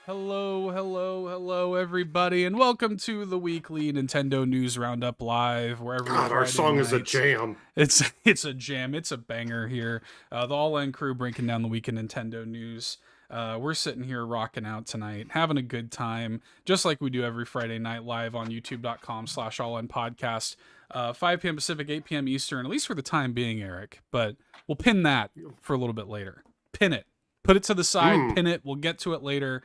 Hello, everybody, and welcome to the weekly Nintendo News Roundup live. Where every God, our Friday song is a night- jam. It's a jam. It's a banger here. The All-In crew breaking down the week in Nintendo news. We're sitting here rocking out tonight, having a good time, just like we do every Friday night live on youtube.com/allinpodcast. 5 p.m. Pacific, 8 p.m. Eastern, at least for the time being, Eric. But we'll pin that for a little bit later. Pin it. Put it to the side, pin it. We'll get to it later.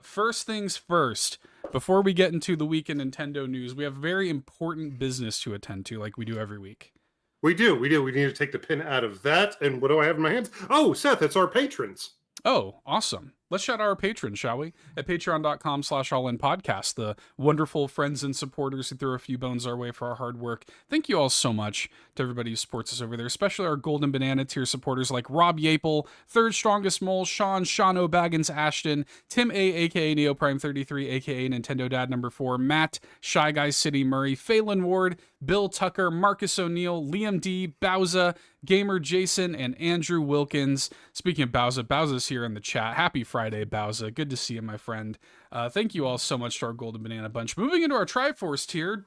First things first, before we get into the week in Nintendo news, we have very important business to attend to, like we do every week. We do. We need to take the pin out of that. And what do I have in my hands? Oh, Seth, it's our patrons. Oh, awesome. Let's shout out our patrons, shall we? At patreon.com/allinpodcast, the wonderful friends and supporters who throw a few bones our way for our hard work. Thank you all so much to everybody who supports us over there, especially our Golden Banana tier supporters like Rob Yapel, Third Strongest Mole, Sean O'Baggins Ashton, Tim A, aka NeoPrime33, aka Nintendo Dad number 4, Matt, Shy Guy City Murray, Phelan Ward, Bill Tucker, Marcus O'Neill, Liam D, Bowza, Gamer Jason, and Andrew Wilkins. Speaking of Bowza, Bowza's here in the chat. Happy Friday, Bowza. Good to see you, my friend. Thank you all so much to our Golden Banana Bunch. Moving into our Triforce tier.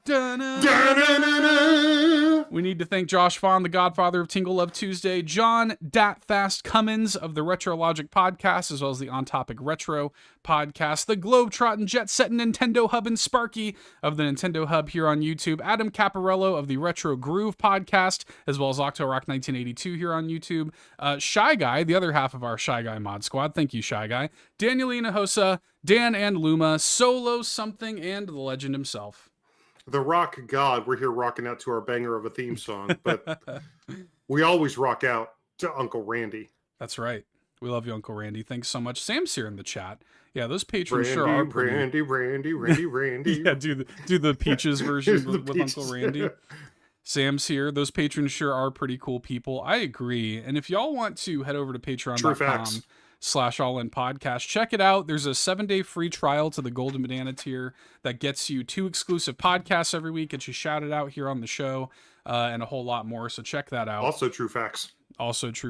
We need to thank Josh Vaughn, the godfather of Tingle Love Tuesday, John Dat Fast Cummins of the Retro Logic podcast, as well as the On Topic Retro podcast, the Globetrotting Jet Set Nintendo Hub and Sparky of the Nintendo Hub here on YouTube, Adam Caparello of the Retro Groove podcast, as well as Octorock 1982 here on YouTube, Shy Guy, the other half of our Shy Guy mod squad. Thank you, Shy Guy. Danielina Hosa, Dan and Luma, Solo Something, and the legend himself. The rock god. We're here rocking out to our banger of a theme song, but we always rock out to Uncle Randy. That's right. We love you, Uncle Randy. Thanks so much. Sam's here in the chat. Yeah, those patrons sure are pretty... Randy. Yeah, do the Peaches version with Uncle Randy. Sam's here. Those patrons sure are pretty cool people. I agree. And if y'all want to head over to patreon.com/allinpodcast, check it out. There's a 7-day free trial to the Golden Banana tier that gets you 2 exclusive podcasts every week, gets you shouted out here on the show, and a whole lot more. So check that out. Also true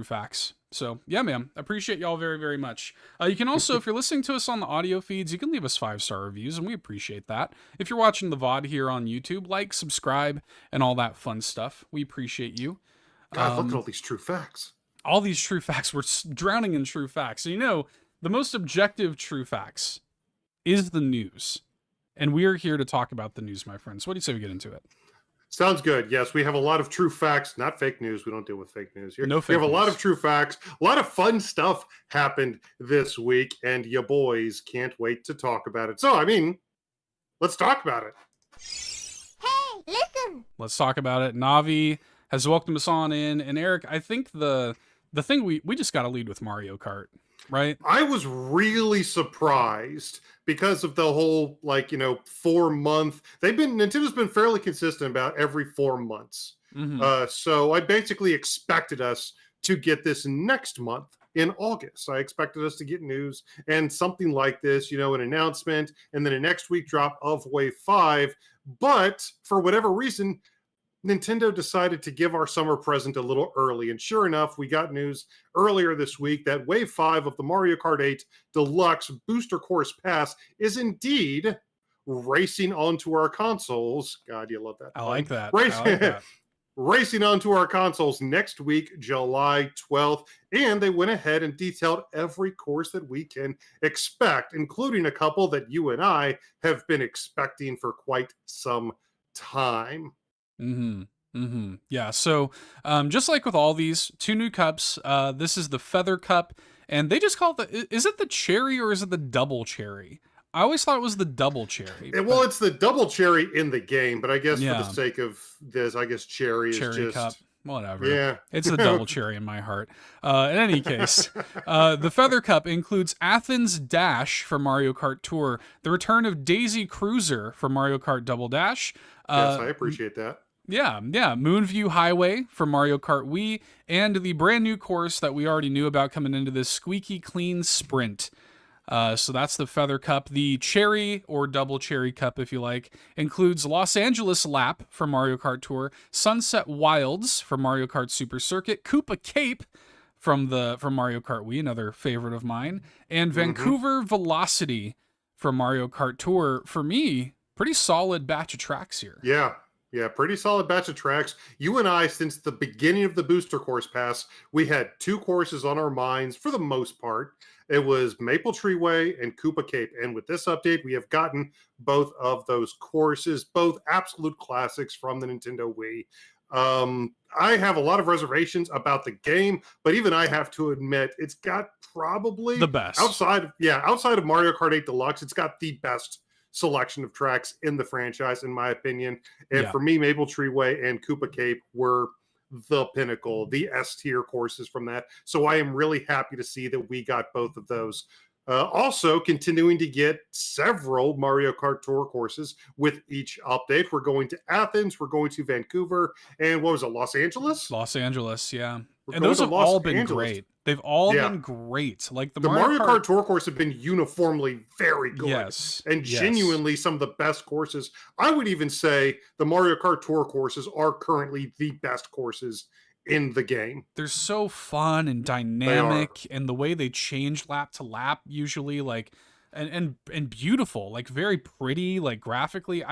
facts. So yeah, man, appreciate y'all very, very much. You can also, if you're listening to us on the audio feeds, you can leave us 5-star reviews, and we appreciate that. If you're watching the VOD here on YouTube, like, subscribe, and all that fun stuff. We appreciate you. God, look at all these true facts. All these true facts. We're drowning in true facts. And you know, the most objective true facts is the news. And we are here to talk about the news, my friends. What do you say we get into it? Sounds good. Yes, we have a lot of true facts, not fake news. We don't deal with fake news here. No fake We have a lot news. of true facts. A lot of fun stuff happened this week, and you boys can't wait to talk about it. So, I mean, let's talk about it. Hey, listen! Let's talk about it. Navi has welcomed us on in. And Eric, I think the thing we just got to lead with Mario Kart, right? I was really surprised because of the whole, 4-month. Nintendo's been fairly consistent about every 4 months. Mm-hmm. So I basically expected us to get this next month in August. I expected us to get news and something like this, an announcement, and then a next week drop of Wave 5. But for whatever reason, Nintendo decided to give our summer present a little early. And sure enough, we got news earlier this week that Wave 5 of the Mario Kart 8 Deluxe Booster Course Pass is indeed racing onto our consoles. God, you love that. I like that. Racing onto our consoles next week, July 12th. And they went ahead and detailed every course that we can expect, including a couple that you and I have been expecting for quite some time. Yeah, so just like with all these 2 new cups, this is the Feather Cup, and they just call it is it the cherry or is it the double cherry? I always thought it was the double cherry. Well, it's the double cherry in the game, but I guess Yeah. for the sake of this, I guess cherry is just... cup. Whatever. Yeah. It's the double cherry in my heart. In any case, the Feather Cup includes Athens Dash for Mario Kart Tour, the return of Daisy Cruiser for Mario Kart Double Dash. Yes, I appreciate that. Yeah. Moonview Highway for Mario Kart Wii, and the brand new course that we already knew about coming into this, Squeaky Clean Sprint. So that's the Feather Cup. The Cherry, or Double Cherry Cup if you like, includes Los Angeles Lap for Mario Kart Tour, Sunset Wilds for Mario Kart Super Circuit, Koopa Cape from Mario Kart Wii, another favorite of mine, and Mm-hmm. Vancouver Velocity from Mario Kart Tour. For me, pretty solid batch of tracks here. Yeah. Yeah, pretty solid batch of tracks. You and I, since the beginning of the booster course pass, we had 2 courses on our minds for the most part. It was Maple Tree Way and Koopa Cape. And with this update, we have gotten both of those courses, both absolute classics from the Nintendo Wii. I have a lot of reservations about the game, but even I have to admit it's got probably The best. outside of Mario Kart 8 Deluxe, it's got the best selection of tracks in the franchise, in my opinion. And Yeah. for me, Maple Tree Way and Koopa Cape were the pinnacle, the S tier courses from that. So I am really happy to see that we got both of those. Also, continuing to get several Mario Kart Tour courses with each update. We're going to Athens, we're going to Vancouver, and what was it, Los Angeles? Los Angeles, yeah. We're And going those to have Los all been Angeles. great. They've all Yeah. been great. Like The Mario Kart Tour course have been uniformly very good. Yes. And yes. genuinely some of the best courses. I would even say the Mario Kart Tour courses are currently the best courses in the game. They're so fun and dynamic, and the way they change lap to lap usually, like, and beautiful, like very pretty, like graphically.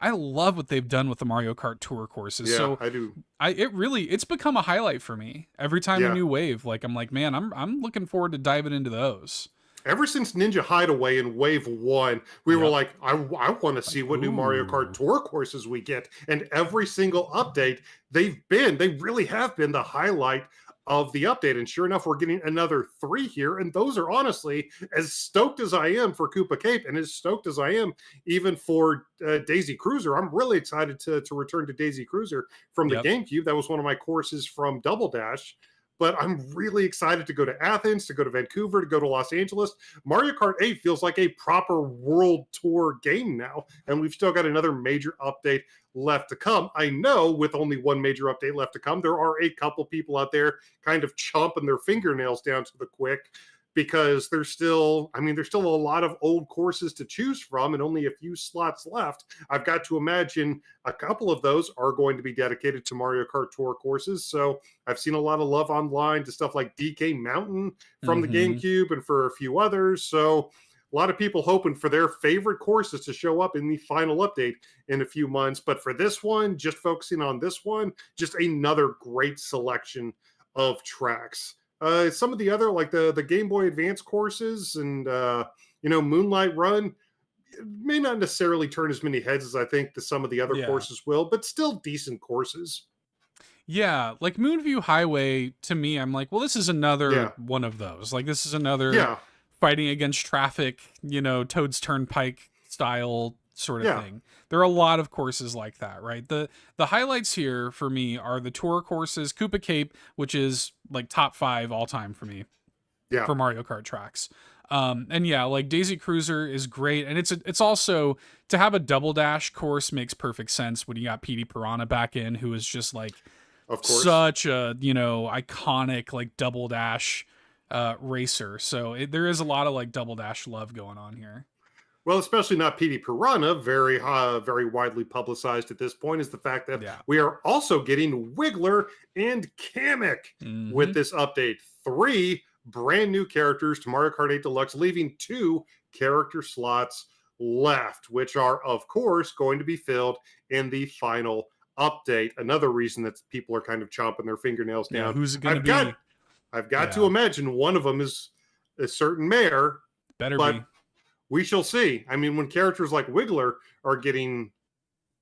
I love what they've done with the Mario Kart Tour courses. Yeah, So I do. it's become a highlight for me every time Yeah. a new wave. Like I'm like, man, I'm looking forward to diving into those. Ever since Ninja Hideaway in Wave 1, we were Yep. like, I want to see what new Mario Kart Ooh. Tour courses we get. And every single update, they really have been the highlight of the update. And sure enough, we're getting another 3 here. And those are honestly, as stoked as I am for Koopa Cape and as stoked as I am even for Daisy Cruiser. I'm really excited to return to Daisy Cruiser from the Yep. GameCube. That was one of my courses from Double Dash. But I'm really excited to go to Athens, to go to Vancouver, to go to Los Angeles. Mario Kart 8 feels like a proper world tour game now, and we've still got another major update left to come. I know with only one major update left to come, there are a couple people out there kind of chomping their fingernails down to the quick because there's still a lot of old courses to choose from and only a few slots left. I've got to imagine a couple of those are going to be dedicated to Mario Kart Tour courses. So I've seen a lot of love online to stuff like DK Mountain from the Mhm. GameCube and for a few others. So a lot of people hoping for their favorite courses to show up in the final update in a few months. But for this one, just focusing on this one, just another great selection of tracks. Some of the other, like the Game Boy Advance courses and Moonlight Run, may not necessarily turn as many heads as I think some of the other Yeah. courses will, but still decent courses. Yeah, like Moonview Highway, to me, I'm like, well, this is another Yeah. one of those. Like, this is another Yeah, fighting against traffic, Toad's Turnpike style sort of Yeah. thing. There are a lot of courses like that, right? The highlights here for me are the tour courses, Koopa Cape, which is like top 5 all time for me yeah, for Mario Kart tracks. And yeah, like Daisy Cruiser is great, and it's also to have a double dash course makes perfect sense when you got PD Piranha back in, who is just like of course. such a iconic like double dash racer. So there is a lot of like double dash love going on here. Well, especially not PD Piranha, very widely publicized at this point, is the fact that Yeah. we are also getting Wiggler and Kamek Mhm. with this update. 3 brand new characters to Mario Kart 8 Deluxe, leaving 2 character slots left, which are, of course, going to be filled in the final update. Another reason that people are kind of chomping their fingernails Yeah, down. who's it going to be? I've got to Yeah. imagine one of them is a certain mayor, Better but be. we shall see. I mean, when characters like Wiggler are getting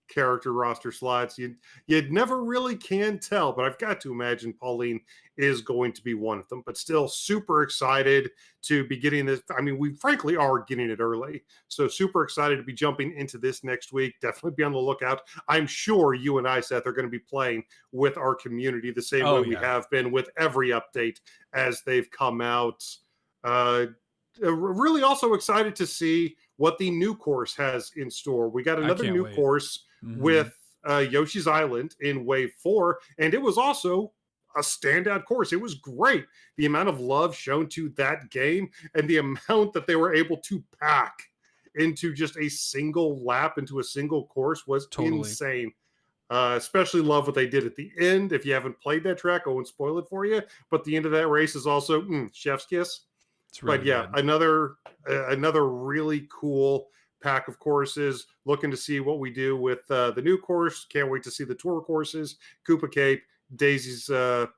character roster slots, you'd never really can tell, but I've got to imagine Pauline is going to be one of them. But still super excited to be getting this. I mean, we frankly are getting it early. So super excited to be jumping into this next week. Definitely be on the lookout. I'm sure you and I, Seth, are going to be playing with our community the same way we yeah. have been with every update as they've come out. Really also excited to see what the new course has in store. We got another can't new wait. course Mhm. with Yoshi's Island in Wave 4, and it was also a standout course. It was great. The amount of love shown to that game and the amount that they were able to pack into just a single lap, into a single course was Totally. insane. Especially love what they did at the end. If you haven't played that track, I won't spoil it for you. But the end of that race is also chef's kiss. It's really But yeah, good. another really cool pack of courses. Looking to see what we do with the new course. Can't wait to see the tour courses. Koopa Cape, Daisy's. I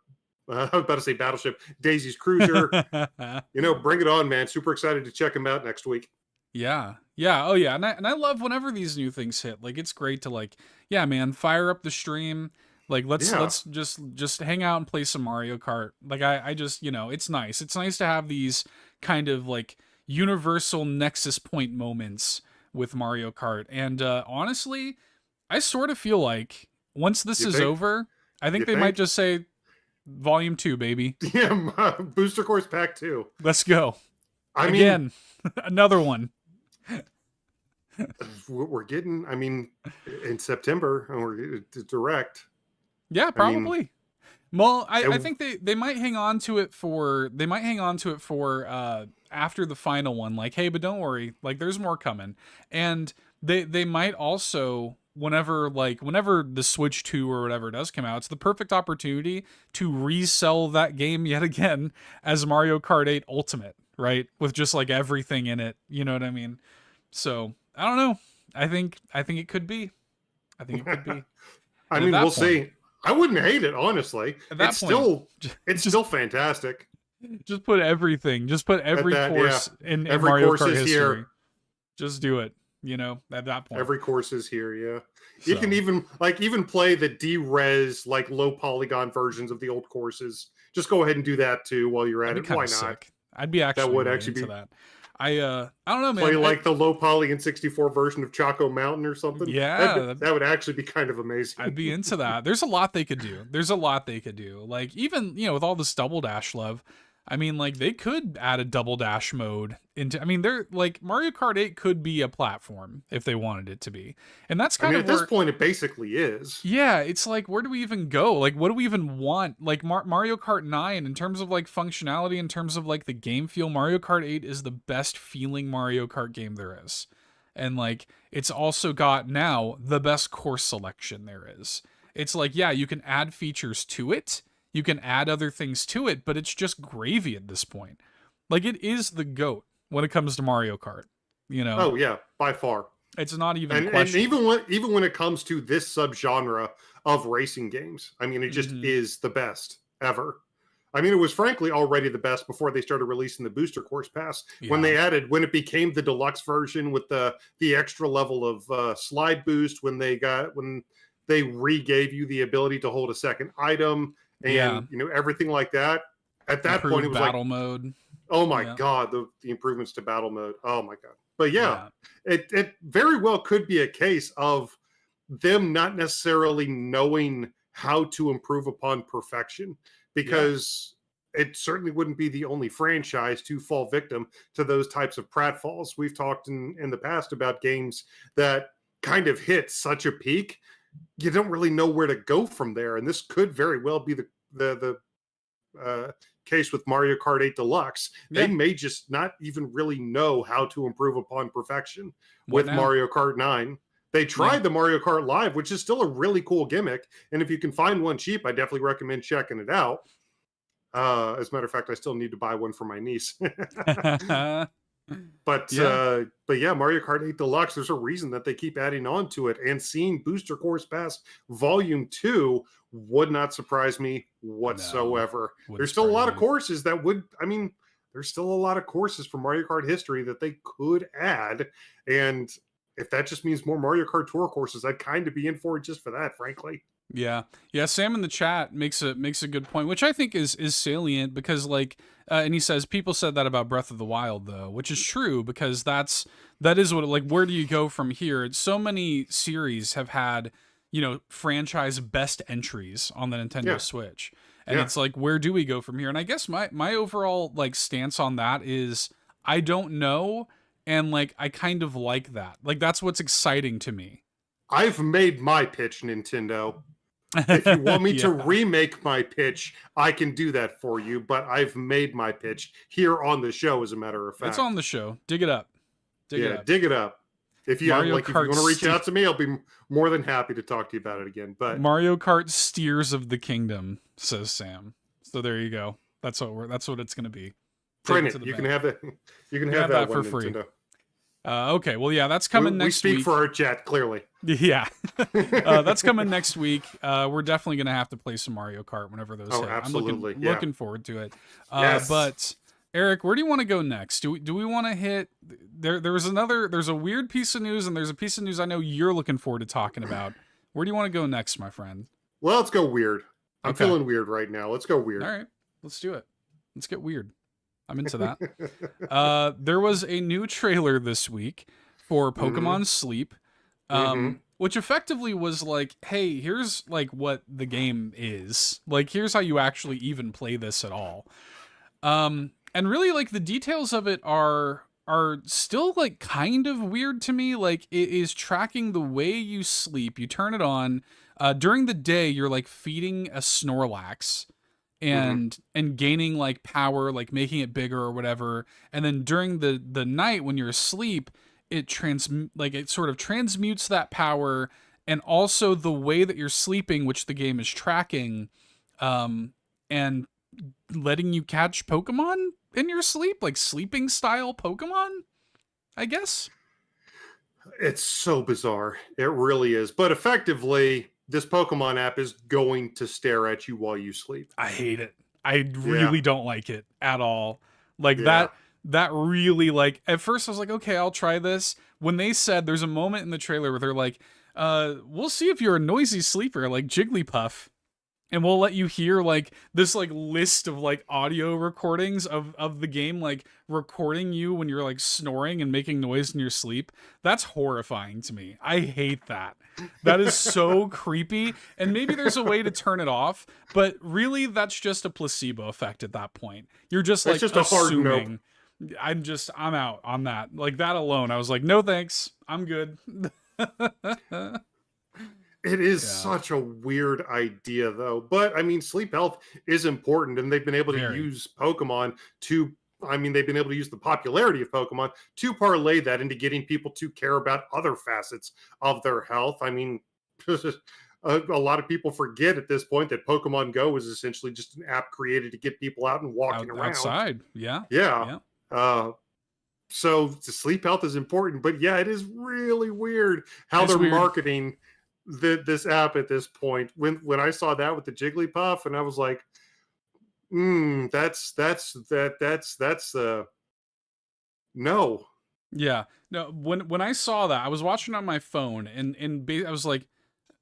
was about to say Battleship, Daisy's Cruiser. Bring it on, man. Super excited to check them out next week. Yeah. Yeah. Oh yeah. And I love whenever these new things hit. Like it's great to yeah, man, fire up the stream. Like let's just hang out and play some Mario Kart. Like I just, it's nice. It's nice to have these kind of like universal nexus point moments with Mario Kart. And honestly, I sort of feel like once this is over, I think they might just say Volume 2, baby. Yeah, Booster Course Pack 2. Let's go. Again, another one. We're getting, in September, and we're direct. Yeah, probably. Well, I think they might hang on to it for after the final one. Like, hey, but don't worry, like there's more coming. And they might also whenever the Switch 2 or whatever does come out, it's the perfect opportunity to resell that game yet again as Mario Kart 8 Ultimate, right? With just like everything in it, you know what I mean? So, I don't know. I think it could be. I think it could be. We'll see. I wouldn't hate it, honestly. It's still fantastic. Just put everything. Just put every course in every Mario course Kart is history. Here. Just do it. At that point. Every course is here, yeah. So. You can even play the D-Res, like low polygon versions of the old courses. Just go ahead and do that too while you're at it. Why not? Sick. I'd be actually that would really actually be that. I don't know, man. Play like the low poly in 64 version of Choco Mountain or something. Yeah, that would actually be kind of amazing. I'd be into that. There's a lot they could do. Like even with all this double dash love, they could add a double dash mode into. They're like Mario Kart 8 could be a platform if they wanted it to be, and that's kind of at this point it basically is. Yeah, it's like where do we even go? Like what do we even want? Like Mario Kart 9 in terms of like functionality, in terms of like the game feel, Mario Kart 8 is the best feeling Mario Kart game there is, and like it's also got now the best course selection there is. It's like you can add features to it. You can add other things to it, but it's just gravy at this point. Like it is the GOAT when it comes to Mario Kart, Oh yeah, by far. It's not even a question. And even when it comes to this subgenre of racing games, it just is the best ever. It was frankly already the best before they started releasing the Booster Course Pass. Yeah. When it became the deluxe version with the extra level of slide boost, when they re-gave you the ability to hold a second item, and everything like that. At that point, it was battle mode. Oh my god, the improvements to battle mode. Oh my god. But it very well could be a case of them not necessarily knowing how to improve upon perfection, because it certainly wouldn't be the only franchise to fall victim to those types of pratfalls. We've talked in the past about games that kind of hit such a peak you don't really know where to go from there. And this could very well be the case with Mario Kart 8 Deluxe. Yeah. They may just not even really know how to improve upon perfection with Mario Kart 9. They tried the Mario Kart Live, which is still a really cool gimmick. And if you can find one cheap, I definitely recommend checking it out. As a matter of fact, I still need to buy one for my niece. But Mario Kart 8 Deluxe, there's a reason that they keep adding on to it. And seeing Booster Course Pass Volume 2 would not surprise me whatsoever. There's still a lot of courses that would, there's still a lot of courses from Mario Kart history that they could add. And if that just means more Mario Kart Tour courses, I'd kind of be in for it just for that, frankly. Yeah. Sam in the chat makes a good point, which I think is salient, because and he says people said that about Breath of the Wild though, which is true, because that is what, where do you go from here? So many series have had, franchise best entries on the Nintendo Switch. And it's where do we go from here? And I guess my overall stance on that is I don't know. And I kind of like that. That's what's exciting to me. I've made my pitch, Nintendo. If you want me to remake my pitch, I can do that for you. But I've made my pitch here on the show, as a matter of fact. It's on the show. Dig it up. Dig it up. If you Mario like, if you Kart want to reach out to me, I'll be more than happy to talk to you about it again. But Mario Kart Steers of the Kingdom, says Sam. So there you go. That's what it's gonna be. print it. You can have that. You can have that for one, free. Nintendo. Okay, well, yeah, that's coming next week. We speak for our chat, clearly. Yeah, that's coming next week. We're definitely gonna have to play some Mario Kart whenever those hit. Absolutely. I'm looking forward to it. Yes. But Eric, where do you want to go next? Do we want to hit? There's a weird piece of news, and there's a piece of news I know you're looking forward to talking about. Where do you want to go next, my friend? Well, let's go weird. I'm Okay. feeling weird right now. Let's go weird. All right, let's do it. Let's get weird. I'm into that. There was a new trailer this week for Pokemon Sleep, which effectively was like, hey, here's like what the game is. Like, here's how you actually even play this at all. And really, like, the details of it are still like kind of weird to me. Like, it is tracking the way you sleep. You turn it on. During the day, you're like feeding a Snorlax and gaining like power, like making it bigger or whatever. And then during the night when you're asleep, it sort of transmutes that power, and also the way that you're sleeping, which the game is tracking, and letting you catch Pokemon in your sleep, like sleeping style Pokemon, I guess. It's so bizarre. It really is. But effectively, this Pokemon app is going to stare at you while you sleep. I hate it. I really don't like it at all. Like that really, like, at first I was like, okay, I'll try this. When they said, there's a moment in the trailer where they're like, we'll see if you're a noisy sleeper like Jigglypuff, and we'll let you hear like this like list of like audio recordings of the game, like recording you when you're like snoring and making noise in your sleep. That's horrifying to me. I hate that. That is so creepy. And maybe there's a way to turn it off, but really that's just a placebo effect at that point. You're just like just a hard assuming. I'm out on that. Like, that alone, I was like, no thanks, I'm good. It is such a weird idea, though. But I mean, sleep health is important, and they've been able to use Pokemon to. I mean, they've been able to use the popularity of Pokemon to parlay that into getting people to care about other facets of their health. I mean, a lot of people forget at this point that Pokemon Go is essentially just an app created to get people out and walking around outside. Yeah. So the sleep health is important, but yeah, it is really weird how they're marketing this app at this point. When I saw that with the Jigglypuff, and I was like, that's no. Yeah. No, when I saw that, I was watching on my phone, and I was like,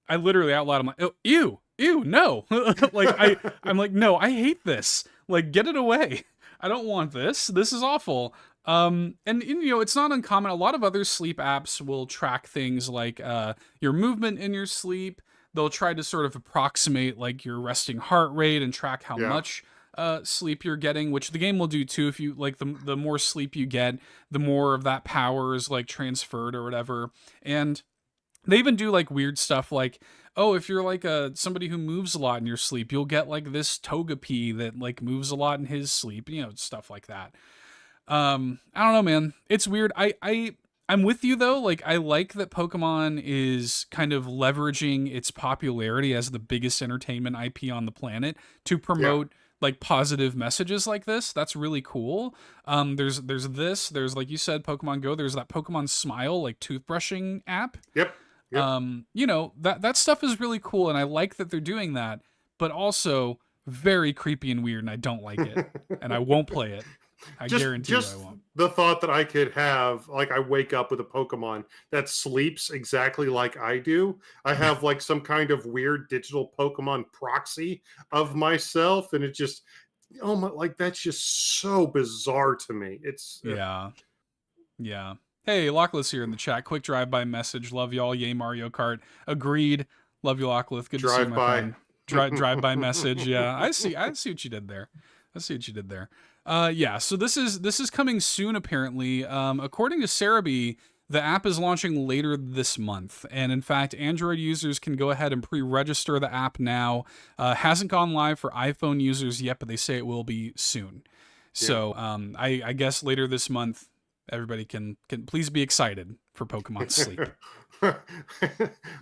I literally out loud, I'm like, oh, ew, no. Like, I'm like, no, I hate this. Like, get it away. I don't want this. This is awful. And you know, it's not uncommon. A lot of other sleep apps will track things like your movement in your sleep. They'll try to sort of approximate like your resting heart rate and track how much sleep you're getting, which the game will do too. If you like, the more sleep you get, the more of that power is like transferred or whatever. And they even do like weird stuff like, oh, if you're like somebody who moves a lot in your sleep, you'll get like this Togepi that like moves a lot in his sleep, you know, stuff like that. I don't know, man. It's weird. I'm with you though. Like, I like that Pokemon is kind of leveraging its popularity as the biggest entertainment IP on the planet to promote like positive messages like this. That's really cool. There's like you said, Pokemon Go. There's that Pokemon Smile, like toothbrushing app. Yep. You know, that stuff is really cool, and I like that they're doing that, but also very creepy and weird, and I don't like it, and I won't play it. I guarantee you I won't. The thought that I could have, like, I wake up with a Pokemon that sleeps exactly like I do. I have like some kind of weird digital Pokemon proxy of myself, and it just, oh my, like, that's just so bizarre to me. It's yeah. Hey, Lockless here in the chat. Quick drive-by message. Love y'all. Yay, Mario Kart. Agreed. Love you, Lockless. Good to see you, my friend. Drive-by message. Yeah, I see what you did there. Yeah, so this is coming soon, apparently. According to Cerebi, the app is launching later this month. And in fact, Android users can go ahead and pre-register the app now. Hasn't gone live for iPhone users yet, but they say it will be soon. So I guess later this month, everybody can please be excited for Pokemon Sleep.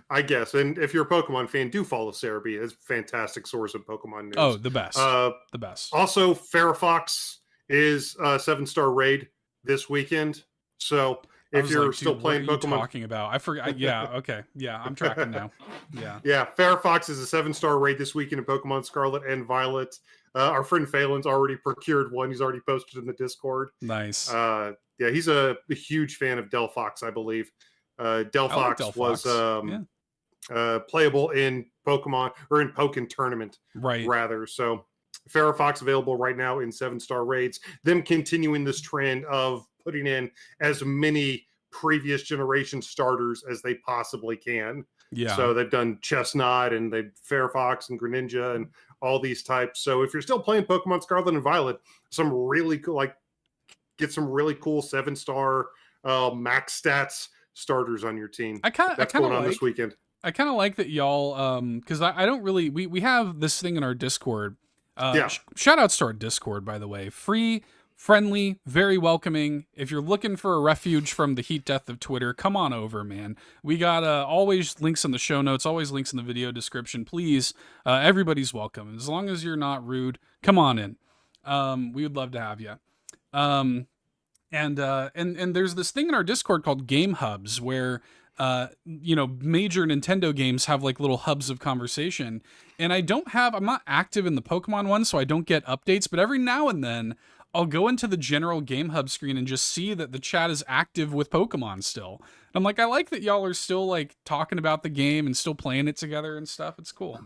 I guess. And if you're a Pokemon fan, do follow Cerebi. It's a fantastic source of Pokemon news. Oh, the best. Uh, The best. Also, Firefox is a 7-star raid this weekend. So if you're like, still dude, playing what are you Pokemon, talking about? I forgot. Yeah. Okay. Yeah. I'm tracking now. Yeah. yeah, Firefox is a 7-star raid this weekend in Pokemon Scarlet and Violet. Our friend Phelan's already procured one. He's already posted in the Discord. Nice. Yeah, he's a huge fan of Delphox, I believe. Delphox, Delphox. was playable in Pokemon or in Pokken Tournament, right. rather. So Firefox available right now in 7-star raids. Them continuing this trend of putting in as many previous generation starters as they possibly can. Yeah. So they've done Chestnut and they've Firefox and Greninja and all these types. So if you're still playing Pokemon Scarlet and Violet, some really cool, get some really cool 7-star max stats starters on your team. That's going on this weekend. I kind of like that y'all, because I don't really, we have this thing in our Discord. Shout outs to our Discord, by the way. Free, friendly, very welcoming. If you're looking for a refuge from the heat death of Twitter, come on over, man. We got always links in the show notes, always links in the video description. Please, everybody's welcome. As long as you're not rude, come on in. We would love to have you. And there's this thing in our Discord called Game Hubs where major Nintendo games have like little hubs of conversation. And I'm not active in the Pokemon one, so I don't get updates, but every now and then I'll go into the general Game Hub screen and just see that the chat is active with Pokemon still. And I'm like, I like that y'all are still like talking about the game and still playing it together and stuff. It's cool.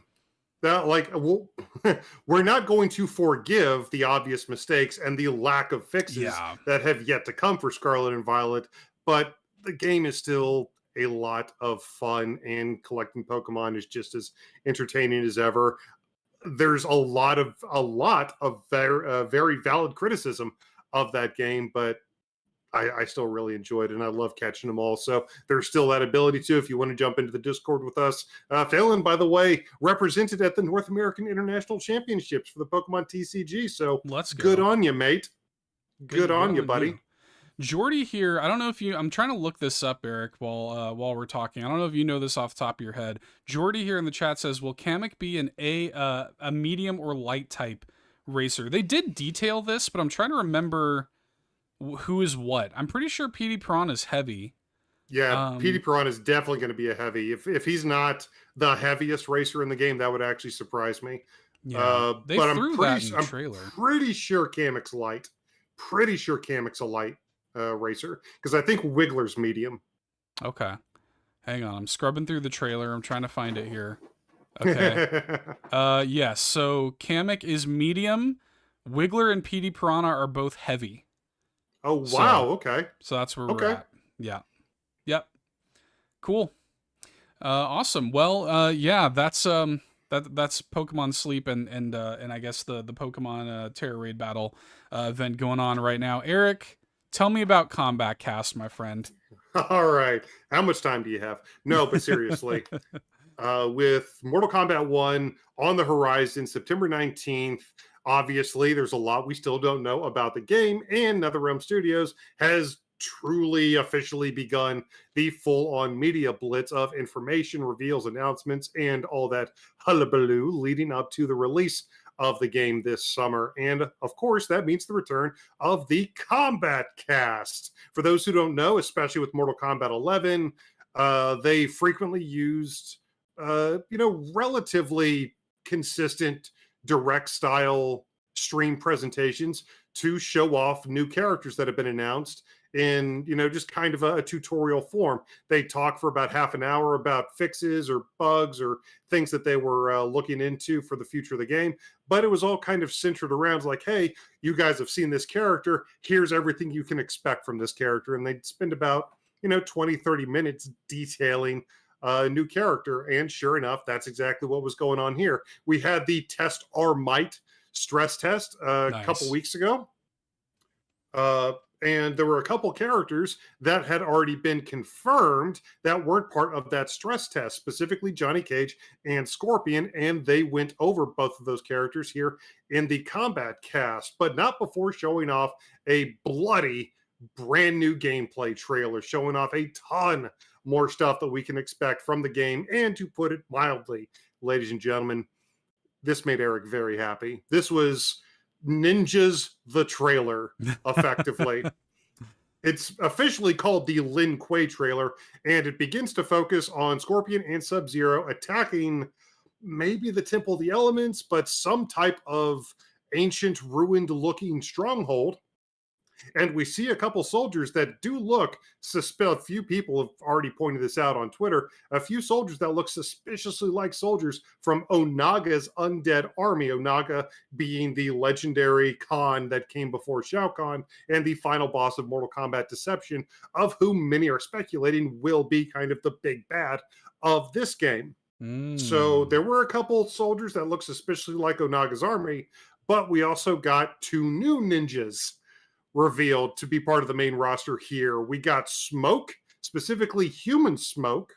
We're not going to forgive the obvious mistakes and the lack of fixes that have yet to come for Scarlet and Violet, but the game is still a lot of fun, and collecting Pokemon is just as entertaining as ever. There's a lot of very valid criticism of that game, but I still really enjoyed it, and I love catching them all. So there's still that ability to, if you want to jump into the Discord with us. Phelan, by the way, represented at the North American International Championships for the Pokemon TCG. So let's go. Good on you, mate. Good on you, buddy. Jordy here, I don't know if I'm trying to look this up, Eric, while we're talking. I don't know if you know this off the top of your head. Jordy here in the chat says, will Kamek be a medium or light type racer? They did detail this, but I'm trying to remember who is what. I'm pretty sure PD Prawn is heavy. Yeah, PD Prawn is definitely going to be a heavy. If he's not the heaviest racer in the game, that would actually surprise me. Yeah, they threw that in the trailer. I'm pretty sure Kamek's light. Pretty sure Kamek's a light racer, because I think Wiggler's medium. Okay. Hang on. I'm scrubbing through the trailer. I'm trying to find it here. Okay. Yes. So Kamek is medium. Wiggler and PD Piranha are both heavy. Oh, wow. Okay. So that's where we're at. Yeah. Yep. Cool. Awesome. Well, yeah, that's Pokemon Sleep and I guess the Pokemon Terra Raid Battle event going on right now. Eric, tell me about Kombat, Kast, my friend. All right. How much time do you have? No, but seriously. With Mortal Kombat 1 on the horizon, September 19th, obviously there's a lot we still don't know about the game, and NetherRealm Studios has truly officially begun the full-on media blitz of information, reveals, announcements, and all that hullabaloo leading up to the release of the game this summer. And of course, that means the return of the Kombat cast. For those who don't know, especially with Mortal Kombat 11, they frequently used, relatively consistent direct style stream presentations to show off new characters that have been announced in, just kind of a tutorial form. They talk for about half an hour about fixes or bugs or things that they were looking into for the future of the game. But it was all kind of centered around like, hey, you guys have seen this character. Here's everything you can expect from this character. And they'd spend about, 20, 30 minutes detailing a new character. And sure enough, that's exactly what was going on here. We had the Test Our Might stress test a couple weeks ago. And there were a couple characters that had already been confirmed that weren't part of that stress test, specifically Johnny Cage and Scorpion, and they went over both of those characters here in the Kombat cast, but not before showing off a bloody brand new gameplay trailer showing off a ton more stuff that we can expect from the game. And to put it mildly, ladies and gentlemen, this made Eric very happy. This was Ninjas the trailer, effectively. It's officially called the Lin Kuei trailer, and it begins to focus on Scorpion and Sub-Zero attacking maybe the Temple of the Elements, but some type of ancient, ruined-looking stronghold. And we see a couple soldiers that do look a few people have already pointed this out on Twitter. A few soldiers that look suspiciously like soldiers from Onaga's undead army. Onaga being the legendary Khan that came before Shao Kahn and the final boss of Mortal Kombat Deception, of whom many are speculating will be kind of the big bad of this game. So there were a couple soldiers that look suspiciously like Onaga's army, but we also got 2 new ninjas revealed to be part of the main roster here. We got Smoke, specifically Human Smoke,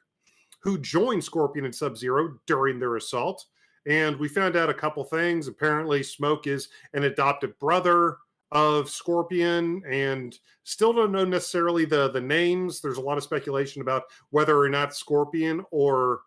who joined Scorpion and Sub-Zero during their assault. And we found out a couple things. Apparently, Smoke is an adopted brother of Scorpion, and still don't know necessarily the names. There's a lot of speculation about whether or not Scorpion or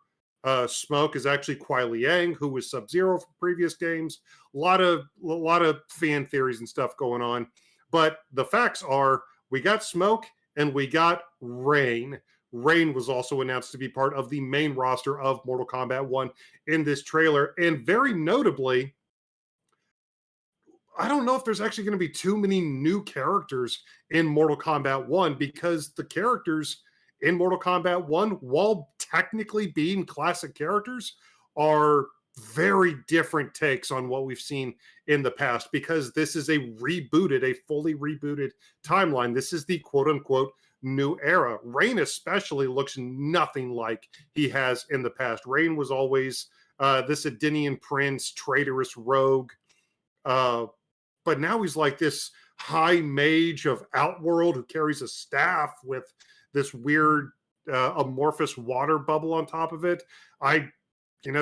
Smoke is actually Kuai Liang, who was Sub-Zero from previous games. A lot of fan theories and stuff going on. But the facts are we got Smoke and we got Rain. Rain was also announced to be part of the main roster of Mortal Kombat 1 in this trailer. And very notably, I don't know if there's actually going to be too many new characters in Mortal Kombat 1, because the characters in Mortal Kombat 1, while technically being classic characters, are very different takes on what we've seen in the past, because this is a fully rebooted timeline. This is the quote unquote new era. Rain especially looks nothing like he has in the past. Rain was always this Adenian prince, traitorous rogue, but now he's like this high mage of Outworld who carries a staff with this weird amorphous water bubble on top of it.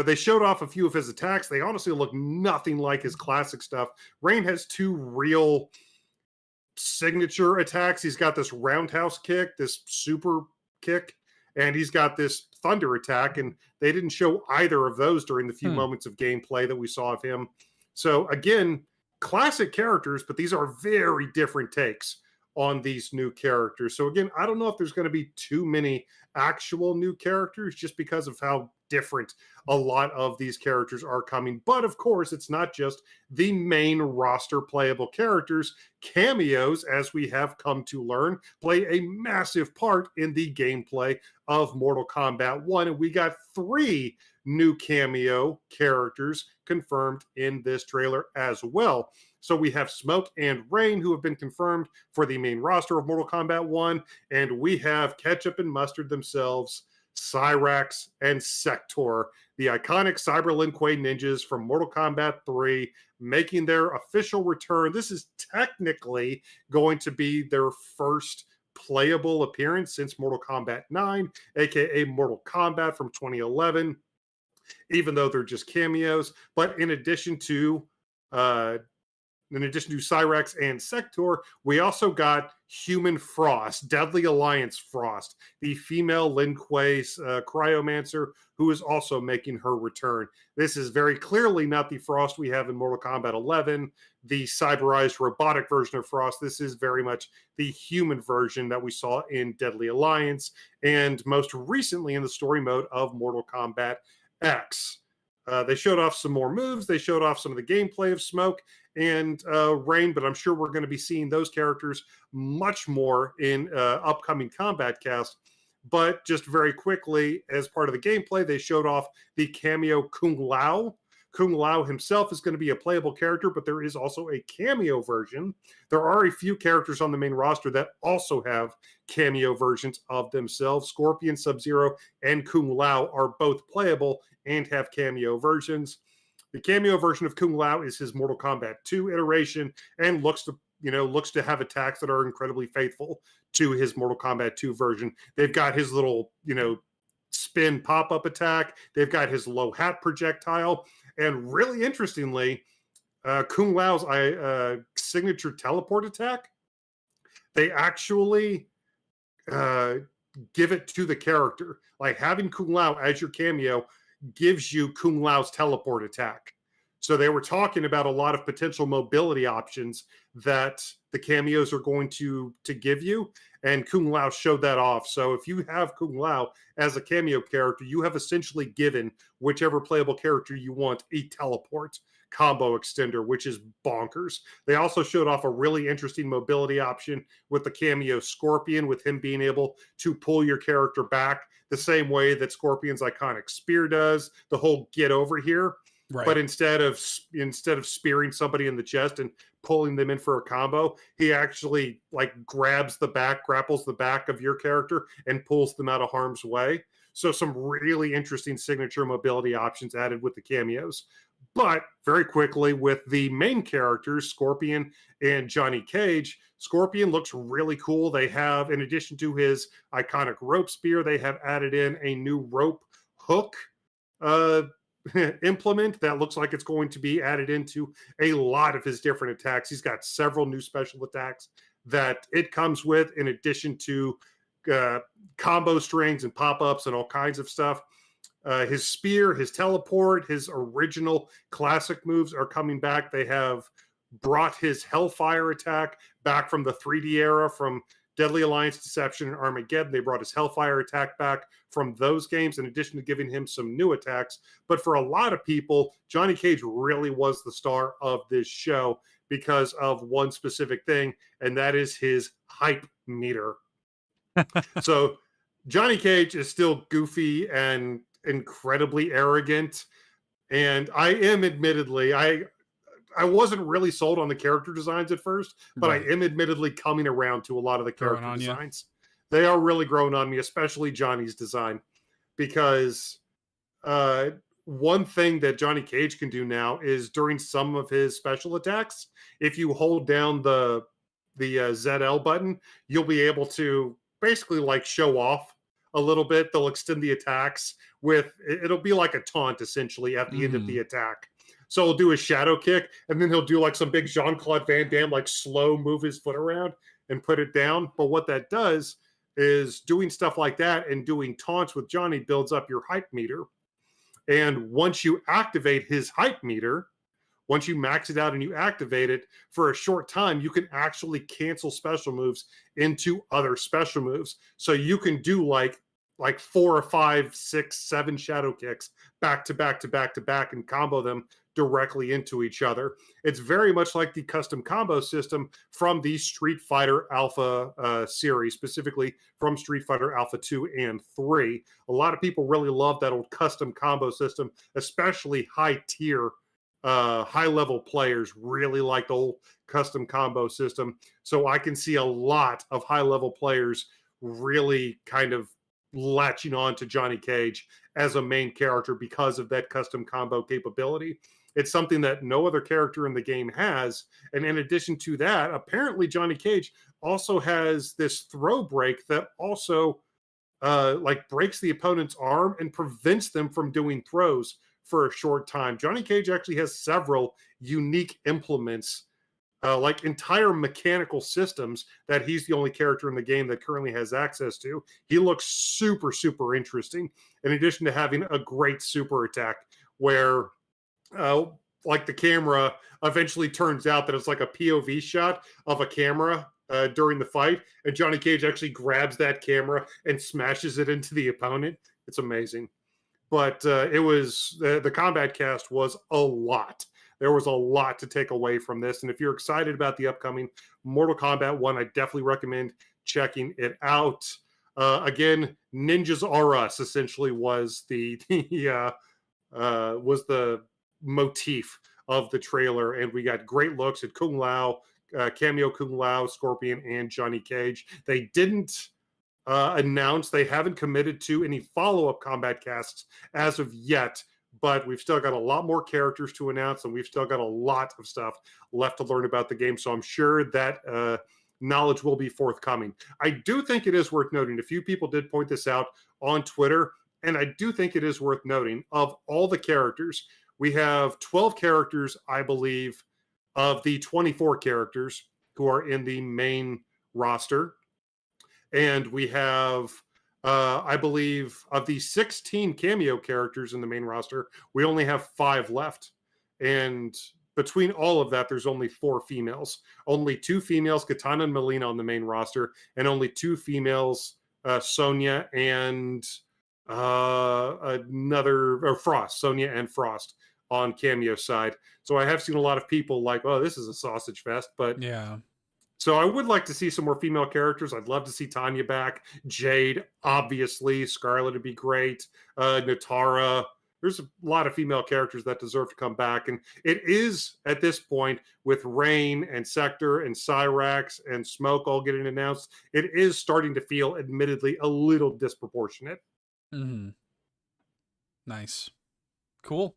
They showed off a few of his attacks. They honestly look nothing like his classic stuff. Rain has 2 real signature attacks. He's got this roundhouse kick, this super kick, and he's got this thunder attack, and they didn't show either of those during the few moments of gameplay that we saw of him. So again, classic characters, but these are very different takes on these new characters. So again, I don't know if there's going to be too many actual new characters, just because of how different a lot of these characters are coming. But of course, it's not just the main roster playable characters. Cameos, as we have come to learn, play a massive part in the gameplay of Mortal Kombat 1. And we got 3 new cameo characters confirmed in this trailer as well. So we have Smoke and Rain, who have been confirmed for the main roster of Mortal Kombat 1. And we have ketchup and mustard themselves, Cyrax and Sector, the iconic Cyber Lin Kuei ninjas from Mortal Kombat 3, making their official return. This is technically going to be their first playable appearance since Mortal Kombat 9, aka Mortal Kombat from 2011, even though they're just cameos. But in addition to Cyrax and Sector, we also got Human Frost, Deadly Alliance Frost, the female Lin Kuei's cryomancer, who is also making her return. This is very clearly not the Frost we have in Mortal Kombat 11, the cyberized robotic version of Frost. This is very much the human version that we saw in Deadly Alliance, and most recently in the story mode of Mortal Kombat X. They showed off some more moves. They showed off some of the gameplay of Smoke and Rain, but I'm sure we're going to be seeing those characters much more in upcoming Combat Cast. But just very quickly, as part of the gameplay, they showed off the cameo Kung Lao. Kung Lao himself is going to be a playable character, but there is also a cameo version. There are a few characters on the main roster that also have cameo versions of themselves. Scorpion, Sub-Zero, and Kung Lao are both playable and have cameo versions. The cameo version of Kung Lao is his Mortal Kombat 2 iteration and looks to have attacks that are incredibly faithful to his Mortal Kombat 2 version. They've got his little, spin pop-up attack. They've got his low hat projectile. And really interestingly, Kung Lao's signature teleport attack they actually give it to the character. Like having Kung Lao as your cameo gives you Kung Lao's teleport attack. So they were talking about a lot of potential mobility options that the cameos are going to give you, and Kung Lao showed that off. So if you have Kung Lao as a cameo character, you have essentially given whichever playable character you want a teleport combo extender, which is bonkers. They also showed off a really interesting mobility option with the cameo Scorpion, with him being able to pull your character back the same way that Scorpion's iconic spear does, the whole get over here. Right. But instead of spearing somebody in the chest and pulling them in for a combo, he actually like grapples the back of your character and pulls them out of harm's way. So some really interesting signature mobility options added with the cameos. But very quickly with the main characters, Scorpion and Johnny Cage, Scorpion looks really cool. They have, in addition to his iconic rope spear, they have added in a new rope hook implement that looks like it's going to be added into a lot of his different attacks. He's got several new special attacks that it comes with, in addition to combo strings and pop-ups and all kinds of stuff. His spear, his teleport, his original classic moves are coming back. They have brought his Hellfire attack back from the 3D era, from Deadly Alliance, Deception, and Armageddon. They brought his Hellfire attack back from those games, in addition to giving him some new attacks. But for a lot of people, Johnny Cage really was the star of this show because of one specific thing, and that is his hype meter. So Johnny Cage is still goofy and incredibly arrogant. And I am admittedly, I wasn't really sold on the character designs at first, but right. I am admittedly coming around to a lot of the character designs. They are really growing on me, especially Johnny's design, because one thing that Johnny Cage can do now is during some of his special attacks, if you hold down the ZL button, you'll be able to basically like show off a little bit. They'll extend the attacks it'll be like a taunt essentially at the end of the attack. So he'll do a shadow kick, and then he'll do like some big Jean-Claude Van Damme, like slow move his foot around and put it down. But what that does is doing stuff like that and doing taunts with Johnny builds up your hype meter. And once you activate his hype meter, once you max it out and you activate it for a short time, you can actually cancel special moves into other special moves. So you can do like 4 or 5, 6, 7 shadow kicks back to back to back to back and combo them directly into each other. It's very much like the custom combo system from the Street Fighter Alpha series, specifically from Street Fighter Alpha 2 and 3. A lot of people really love that old custom combo system, especially high-tier, high-level players really like the old custom combo system. So I can see a lot of high-level players really kind of latching on to Johnny Cage as a main character because of that custom combo capability. It's something that no other character in the game has. And in addition to that, apparently Johnny Cage also has this throw break that also like breaks the opponent's arm and prevents them from doing throws for a short time. Johnny Cage actually has several unique implements, like entire mechanical systems that he's the only character in the game that currently has access to. He looks super, super interesting, in addition to having a great super attack where like the camera eventually turns out that it's like a POV shot of a camera during the fight, and Johnny Cage actually grabs that camera and smashes it into the opponent. It's amazing. But it was the combat cast was a lot. There was a lot to take away from this. And if you're excited about the upcoming Mortal Kombat 1, I definitely recommend checking it out. Again, Ninjas R Us essentially was the motif of the trailer. And we got great looks at Kung Lao, cameo Kung Lao, Scorpion, and Johnny Cage. They didn't announce, they haven't committed to any follow-up combat casts as of yet, but we've still got a lot more characters to announce, and we've still got a lot of stuff left to learn about the game. So I'm sure that knowledge will be forthcoming. I do think it is worth noting, a few people did point this out on Twitter, and I do think it is worth noting, of all the characters, we have 12 characters, I believe, of the 24 characters who are in the main roster. And we have, I believe, of the 16 cameo characters in the main roster, we only have 5 left. And between all of that, there's only 4 females. Only 2 females, Katana and Melina, on the main roster, and only 2 females, Sonya and Frost. Sonya and Frost on cameo side. So I have seen a lot of people like, oh, this is a sausage fest. But Yeah. so I would like to see some more female characters. I'd love to see Tanya back. Jade, obviously. Scarlet would be great. Natara. There's a lot of female characters that deserve to come back. And it is, at this point, with Rain and Sector and Cyrax and Smoke all getting announced, it is starting to feel, admittedly, a little disproportionate. Mm-hmm. Nice. Cool.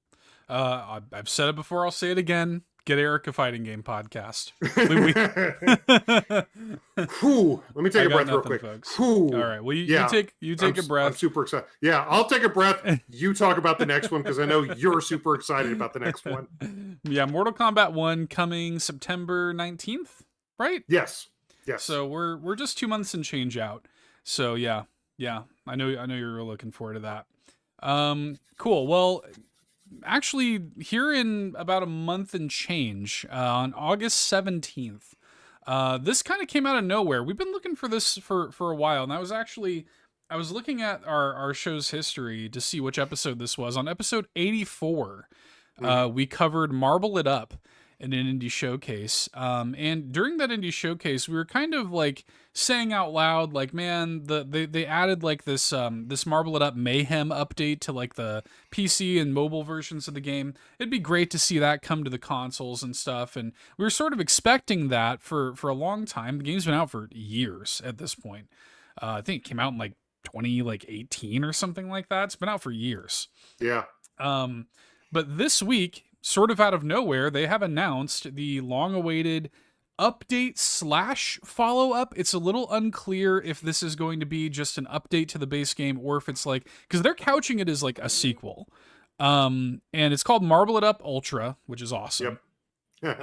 I've said it before, I'll say it again. Get Eric a fighting game podcast. Whew. Let me take a breath real quick. All right. Well, you take a breath. I'm super excited. Yeah, I'll take a breath. You talk about the next one because I know you're super excited about the next one. Yeah, Mortal Kombat 1 coming September 19th, right? Yes. So we're just 2 months and change out. So yeah. I know you're looking forward to that. Cool. Well, actually, here in about a month and change, on August 17th, this kind of came out of nowhere. We've been looking for this for a while, and I was looking at our show's history to see which episode this was. On episode 84, we covered Marble It Up in an indie showcase. And during that indie showcase, we were kind of like saying out loud, like, man, they added like this Marble It Up Mayhem update to like the PC and mobile versions of the game. It'd be great to see that come to the consoles and stuff. And we were sort of expecting that for a long time. The game's been out for years at this point. I think it came out in like 2018 or something like that. It's been out for years. Yeah. But this week, sort of out of nowhere, they have announced the long-awaited update / follow-up. It's a little unclear if this is going to be just an update to the base game or if it's like, because they're couching it as like a sequel. And it's called Marble It Up Ultra, which is awesome. Yep.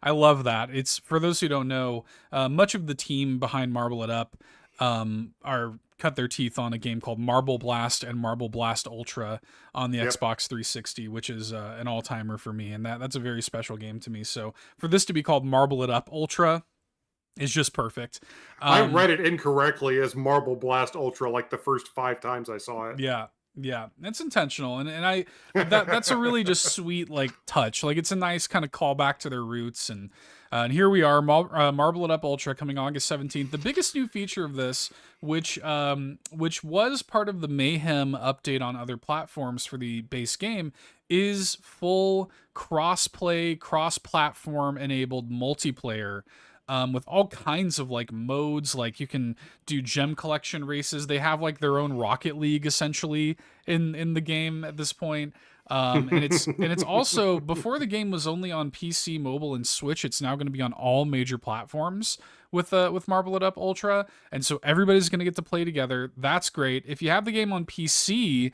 I love that. It's, for those who don't know, much of the team behind Marble It Up are cut their teeth on a game called Marble Blast and Marble Blast Ultra on the Xbox 360, which is an all-timer for me, and that's a very special game to me. So for this to be called Marble It Up Ultra is just perfect. I read it incorrectly as Marble Blast Ultra like the first 5 times I saw it. Yeah, it's intentional, and that's a really just sweet like touch. Like, it's a nice kind of callback to their roots, and here we are, Marble It Up Ultra coming August 17th. The biggest new feature of this, which was part of the Mayhem update on other platforms for the base game, is full cross-play, cross-platform enabled multiplayer. With all kinds of like modes, like you can do gem collection races. They have like their own Rocket League essentially in the game at this point. And it's also, before the game was only on PC, mobile, and Switch, it's now going to be on all major platforms with Marble It Up Ultra, and so everybody's going to get to play together. That's great. If you have the game on PC,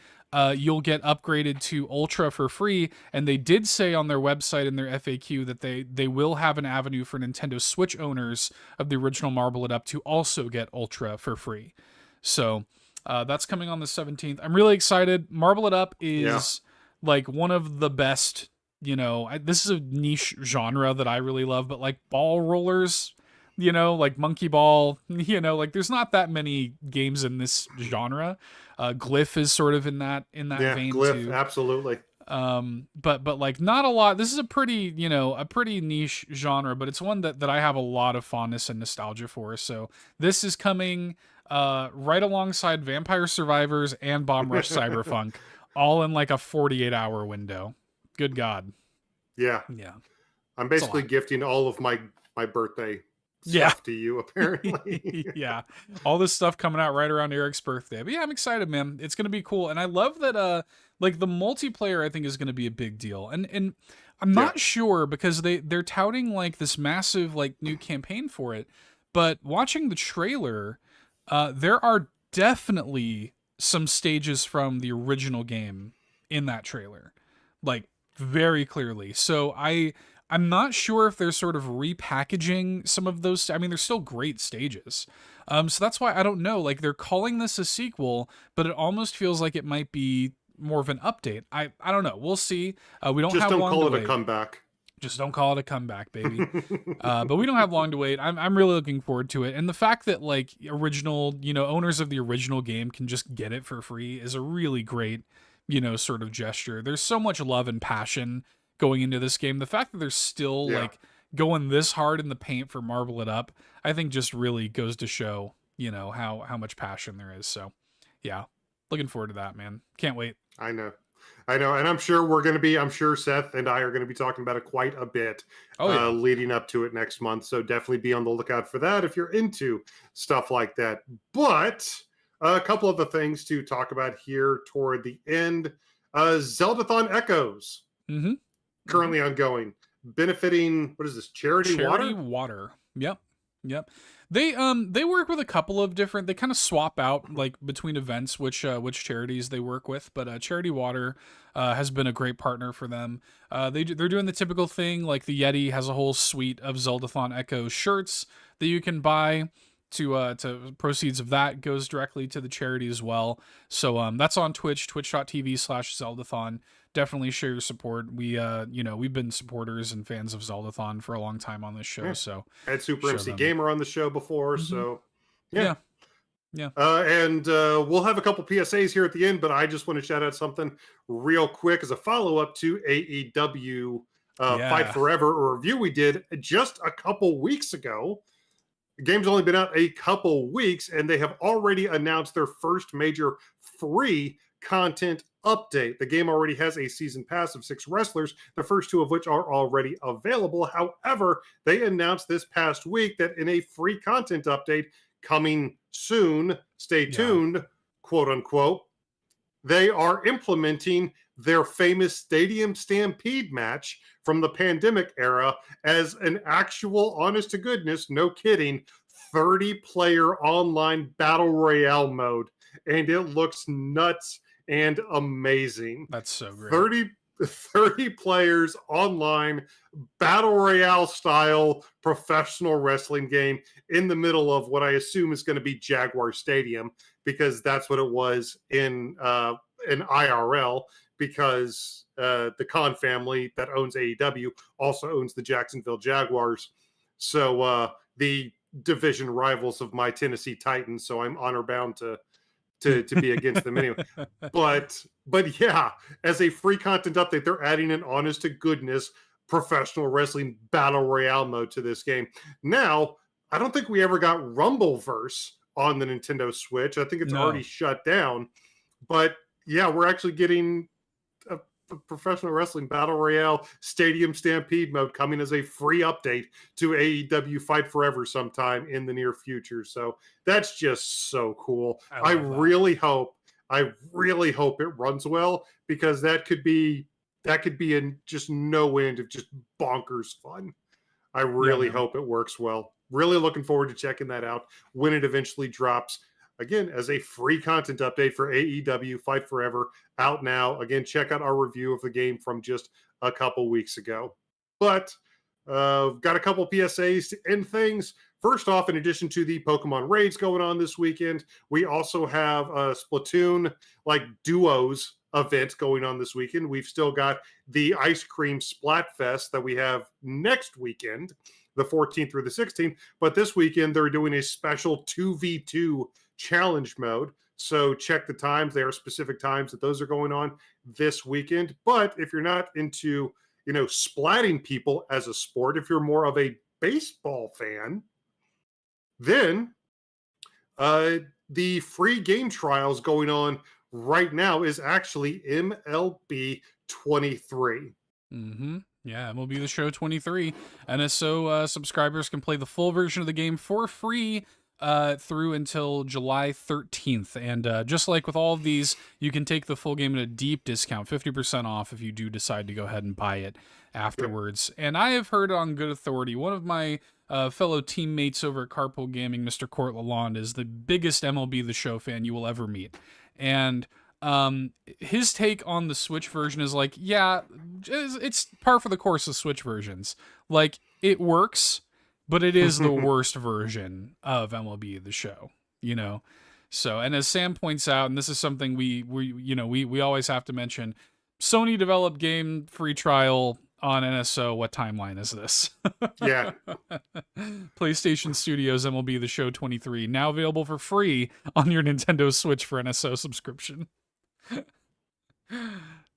you'll get upgraded to Ultra for free, and they did say on their website in their FAQ that they will have an avenue for Nintendo Switch owners of the original Marble It Up to also get Ultra for free. So that's coming on the 17th. I'm really excited. Marble It Up is like one of the best, this is a niche genre that I really love, but like ball rollers, like Monkey Ball, like there's not that many games in this genre. Glyph is sort of in that vein Glyph, too. Absolutely. But like not a lot. This is a pretty niche genre, but it's one that I have a lot of fondness and nostalgia for. So this is coming right alongside Vampire Survivors and Bomb Rush Cyberpunk, all in like a 48-hour window. Good God. Yeah. I'm basically gifting all of my birthday stuff to you, apparently. Yeah, all this stuff coming out right around Eric's birthday. But yeah, I'm excited, man. It's gonna be cool, and I love that. Like the multiplayer, I think is gonna be a big deal, and I'm not sure because they're touting like this massive like new campaign for it, but watching the trailer, there are definitely some stages from the original game in that trailer, like very clearly. So I'm not sure if they're sort of repackaging some of those. I mean, they're still great stages. So that's why I don't know. Like, they're calling this a sequel, but it almost feels like it might be more of an update. I don't know. We'll see. We don't Just have don't long call to it wait. a comeback. Just don't call it a comeback, baby. But we don't have long to wait. I'm really looking forward to it. And the fact that, like, original, owners of the original game can just get it for free is a really great, sort of gesture. There's so much love and passion going into this game. The fact that they're still like going this hard in the paint for Marble It Up, I think just really goes to show, how much passion there is. So, yeah, looking forward to that, man. Can't wait. I know. And I'm sure Seth and I are going to be talking about it quite a bit leading up to it next month. So definitely be on the lookout for that if you're into stuff like that. But a couple of the things to talk about here toward the end. Zeldathon Echoes, currently ongoing, benefiting, what is this, Charity Water? Yep. They work with a couple of different. They kind of swap out like between events which charities they work with. But Charity Water has been a great partner for them. They're doing the typical thing. Like the Yeti has a whole suite of Zeldathon Echo shirts that you can buy. To proceeds of that goes directly to the charity as well. So that's on Twitch, twitch.tv/Zeldathon. Definitely share your support. We've been supporters and fans of Zeldathon for a long time on this show. So had Super MC Gamer on the show before. So yeah. And we'll have a couple PSAs here at the end, but I just want to shout out something real quick as a follow-up to AEW Fight Forever, a review we did just a couple weeks ago. The game's only been out a couple weeks, and they have already announced their first major free content update. The game already has a season pass of 6 wrestlers, the first 2 of which are already available. However, they announced this past week that in a free content update coming soon, stay tuned, quote unquote, they are implementing their famous Stadium Stampede match from the pandemic era as an actual, honest to goodness, no kidding, 30-player online battle royale mode. And it looks nuts and amazing. That's so great. 30 players online battle royale style professional wrestling game in the middle of what I assume is going to be Jaguar Stadium, because that's what it was in IRL, because the Khan family that owns AEW also owns the Jacksonville Jaguars. So the division rivals of my Tennessee Titans. So I'm honor bound to be against them anyway. But yeah, as a free content update, they're adding an honest to goodness professional wrestling battle royale mode to this game. Now, I don't think we ever got Rumbleverse on the Nintendo Switch. I think it's already shut down. But yeah, we're actually getting a professional wrestling battle royale Stadium Stampede mode coming as a free update to AEW Fight Forever sometime in the near future. So that's just so cool. I really hope it runs well, because that could be in just no end of just bonkers fun. I really hope it works well. Really looking forward to checking that out when it eventually drops. Again, as a free content update for AEW Fight Forever, out now. Again, check out our review of the game from just a couple weeks ago. But got a couple PSAs to end things. First off, in addition to the Pokemon raids going on this weekend, we also have a Splatoon duos event going on this weekend. We've still got the Ice Cream Splatfest that we have next weekend, the 14th through the 16th. But this weekend, they're doing a special 2v2 challenge mode. So check the times. There are specific times that those are going on this weekend. But if you're not into, splatting people as a sport, if you're more of a baseball fan, then the free game trials going on right now is actually MLB 23. Yeah, MLB The Show 23. NSO subscribers can play the full version of the game for free through until July 13th. And just like with all of these, you can take the full game at a deep discount, 50% off if you do decide to go ahead and buy it afterwards. And I have heard on good authority, one of my fellow teammates over at Carpool Gaming, Mr. Court Lalonde, is the biggest MLB The Show fan you will ever meet. And his take on the Switch version is like, yeah, it's par for the course of Switch versions. Like, it works, but it is the worst version of MLB The Show, you know? So, and as Sam points out, and this is something we always have to mention, Sony developed game free trial on NSO. What timeline is this? Yeah. PlayStation Studios MLB The Show 23, now available for free on your Nintendo Switch for NSO subscription.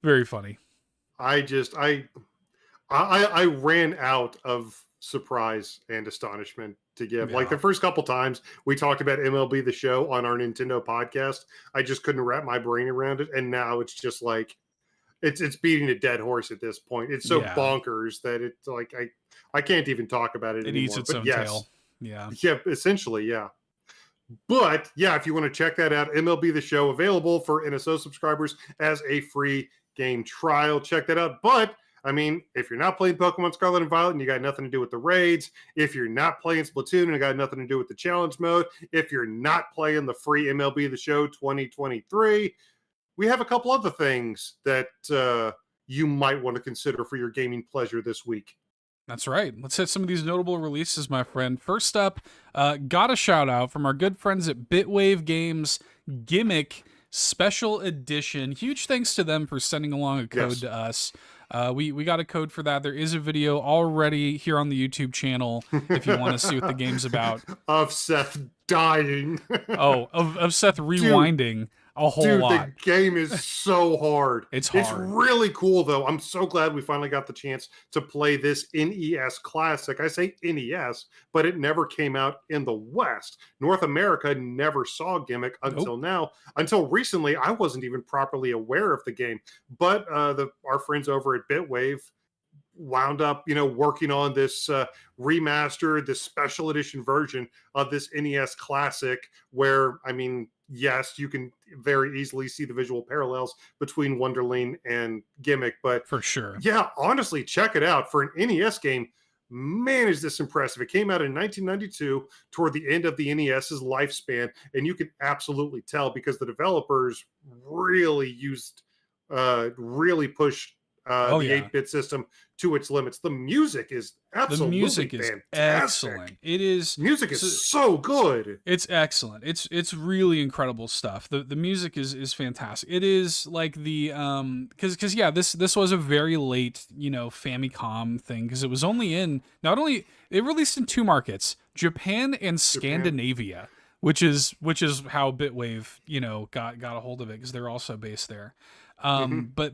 Very funny. I ran out of surprise and astonishment to give. Like the first couple times we talked about MLB The Show on our Nintendo podcast, I just couldn't wrap my brain around it. And now it's just like, it's beating a dead horse at this point. It's so bonkers that it's like, I can't even talk about it anymore. It eats its own tail. Yeah. Yeah, essentially, yeah. But yeah, if you want to check that out, MLB The Show available for NSO subscribers as a free game trial. Check that out. But I mean, if you're not playing Pokemon Scarlet and Violet and you got nothing to do with the raids, if you're not playing Splatoon and it got nothing to do with the challenge mode, if you're not playing the free MLB The Show 2023, we have a couple other things that you might want to consider for your gaming pleasure this week. That's right. Let's hit some of these notable releases, my friend. First up, got a shout out from our good friends at Bitwave Games Gimmick Special Edition. Huge thanks to them for sending along a code to us. We got a code for that. There is a video already here on the YouTube channel if you want to see what the game's about. Of Seth dying. of Seth rewinding a whole lot. The game is so hard. It's hard. It's really cool, though. I'm so glad we finally got the chance to play this NES classic. I say NES, but it never came out in the West. North America never saw Gimmick until now. Until recently, I wasn't even properly aware of the game. But our friends over at Bitwave wound up, working on this remastered, this special edition version of this NES classic where, I mean, yes, you can very easily see the visual parallels between Wonderling and Gimmick, but for sure. Yeah, honestly, check it out. For an NES game, man, is this impressive. It came out in 1992 toward the end of the NES's lifespan, and you can absolutely tell because the developers really pushed the 8-bit system to its limits. The music is absolutely fantastic. Excellent. It is. Music is so good. It's excellent. It's really incredible stuff. The music is fantastic. It is like the because this was a very late Famicom thing because it was only in it released in 2 markets, Japan and Scandinavia. Which is how Bitwave got a hold of it because they're also based there. But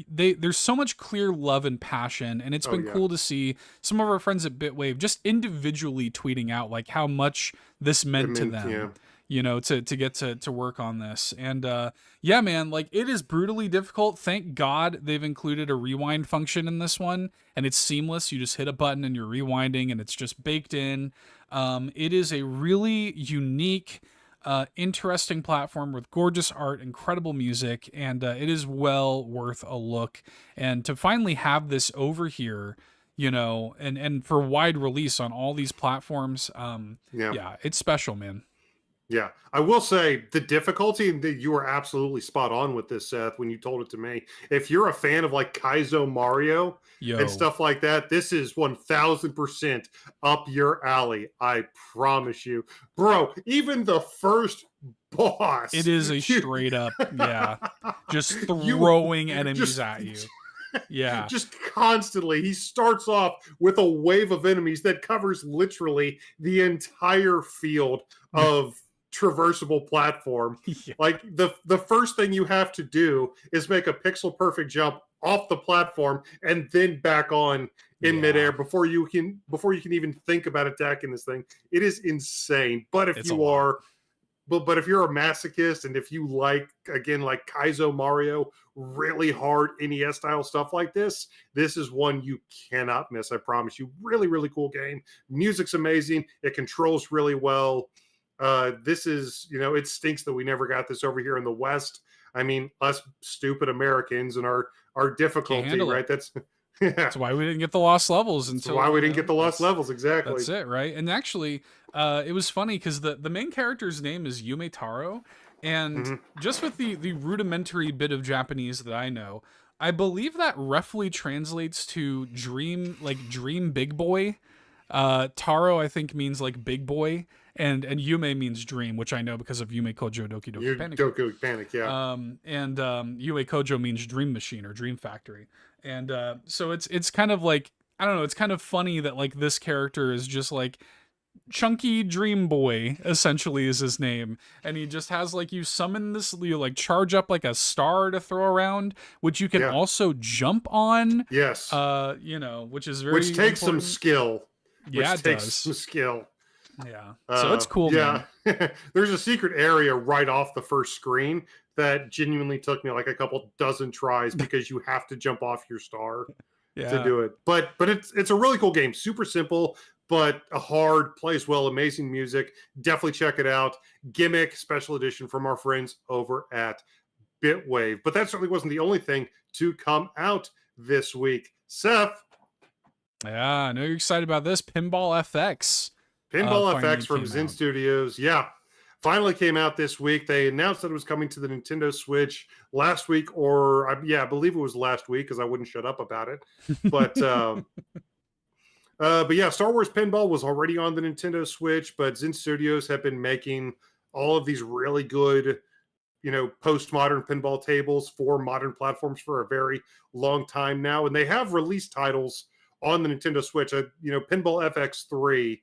there's so much clear love and passion, and it's been cool to see some of our friends at Bitwave just individually tweeting out like how much this meant to them. To get to work on this. And man, like it is brutally difficult. Thank God they've included a rewind function in this one, and it's seamless. You just hit a button and you're rewinding, and it's just baked in. It is a really unique, interesting platform with gorgeous art, incredible music, and it is well worth a look. And to finally have this over here, and for wide release on all these platforms, it's special, man. Yeah, I will say the difficulty, that you were absolutely spot on with this, Seth, when you told it to me. If you're a fan of like Kaizo Mario and stuff like that, this is 1000% up your alley. I promise you. Bro, even the first boss. It is a straight up, just throwing enemies at you. Yeah. Just constantly. He starts off with a wave of enemies that covers literally the entire field of traversable platform. Like the first thing you have to do is make a pixel perfect jump off the platform and then back on in midair before you can even think about attacking this thing. It is insane. But if you are but if you're a masochist and if you like Kaizo Mario, really hard NES style stuff like this is one you cannot miss. I promise you. Really, really cool game. Music's amazing. It controls really well. This is, it stinks that we never got this over here in the West. I mean, us stupid Americans and our difficulty, right? That's why we didn't get the lost levels until. Why we didn't get the lost levels, exactly. That's it, right? And actually, it was funny because the main character's name is Yume Taro, and just with the rudimentary bit of Japanese that I know, I believe that roughly translates to dream big boy. Taro I think means like big boy, and Yume means dream, which I know because of Yume Kojo Doki Doki Panic. Doki Panic, yeah. And Yue Kojo means dream machine or dream factory. And so it's kind of like, I don't know, it's kind of funny that like this character is just like Chunky Dream Boy, essentially, is his name. And he just has like, you summon this, you like charge up like a star to throw around, which you can also jump on. Yes. You know, which is very Which takes important. some skill. Yeah, it does. Some skill. Yeah. So it's cool, man. There's a secret area right off the first screen that genuinely took me like a couple dozen tries because you have to jump off your star to do it. But it's a really cool game. Super simple, but a hard, plays well, amazing music. Definitely check it out. Gimmick special edition from our friends over at Bitwave. But that certainly wasn't the only thing to come out this week. Seth. Yeah, I know you're excited about this. Pinball FX. Pinball FX from Zen Studios. Yeah. Finally came out this week. They announced that it was coming to the Nintendo Switch last week, or I believe it was last week because I wouldn't shut up about it. But yeah, Star Wars Pinball was already on the Nintendo Switch, but Zen Studios have been making all of these really good, you know, postmodern pinball tables for modern platforms for a very long time now, and they have released titles on the Nintendo Switch. You know, Pinball FX3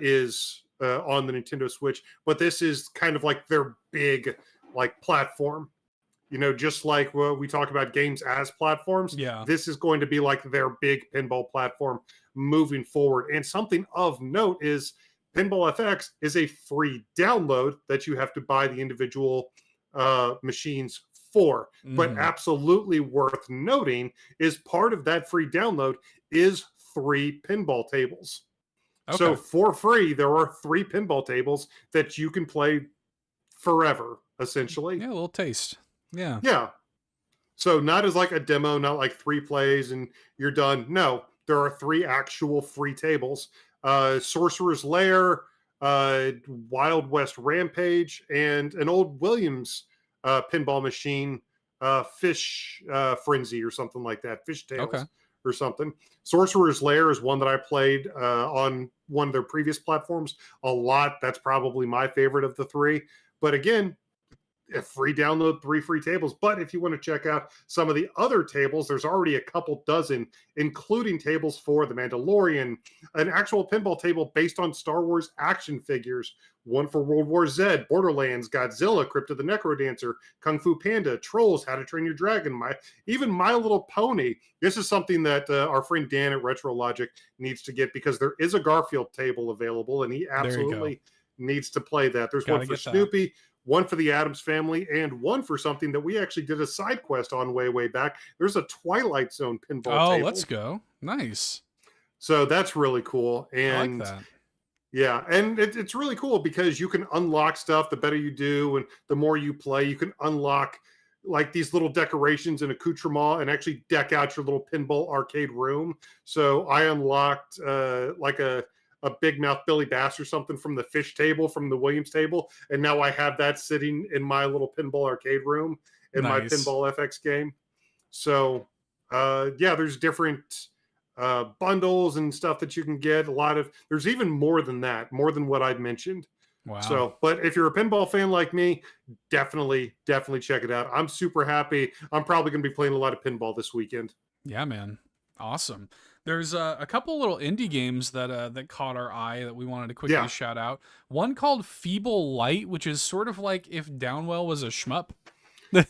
is on the Nintendo Switch, but this is kind of like their big like platform, you know, just like what we talk about games as platforms. Yeah, this is going to be like their big pinball platform moving forward. And something of note is Pinball FX is a free download that you have to buy the individual machines for. But absolutely worth noting is part of that free download is 3 pinball tables. Okay. So for free, there are 3 pinball tables that you can play forever, essentially. Yeah, a little taste. Yeah. Yeah. So not as like a demo, not like 3 plays and you're done. No, there are 3 actual free tables. Sorcerer's Lair, Wild West Rampage, and an old Williams pinball machine, Fish Frenzy or something like that. Fish Tales. Okay. Or something. Sorcerer's Lair is one that I played on one of their previous platforms a lot. That's probably my favorite of the 3. But again, a free download, 3 free tables. But if you want to check out some of the other tables, there's already a couple dozen, including tables for The Mandalorian, an actual pinball table based on Star Wars action figures, one for World War Z, Borderlands, Godzilla, Crypt of the Necrodancer, Kung Fu Panda, Trolls, How to Train Your Dragon, even My Little Pony. This is something that our friend Dan at Retro Logic needs to get because there is a Garfield table available, and he absolutely needs to play that. There's one for Snoopy, one for the Addams Family, and one for something that we actually did a side quest on way back. There's a Twilight Zone pinball table. Oh, let's go. Nice. So that's really cool. And I like that. Yeah, and it's really cool because you can unlock stuff the better you do, and the more you play, you can unlock like these little decorations and accoutrements and actually deck out your little pinball arcade room. So I unlocked like a Big Mouth Billy Bass or something from the fish table, from the Williams table, and now I have that sitting in my little pinball arcade room in my Pinball FX game. So yeah, there's different bundles and stuff that you can get. There's even more than that, more than what I've mentioned. Wow. So, but if you're a pinball fan like me, definitely check it out. I'm super happy. I'm probably going to be playing a lot of pinball this weekend. Yeah, man. Awesome. There's a couple little indie games that caught our eye that we wanted to quickly shout out. One called Feeble Light, which is sort of like if Downwell was a shmup.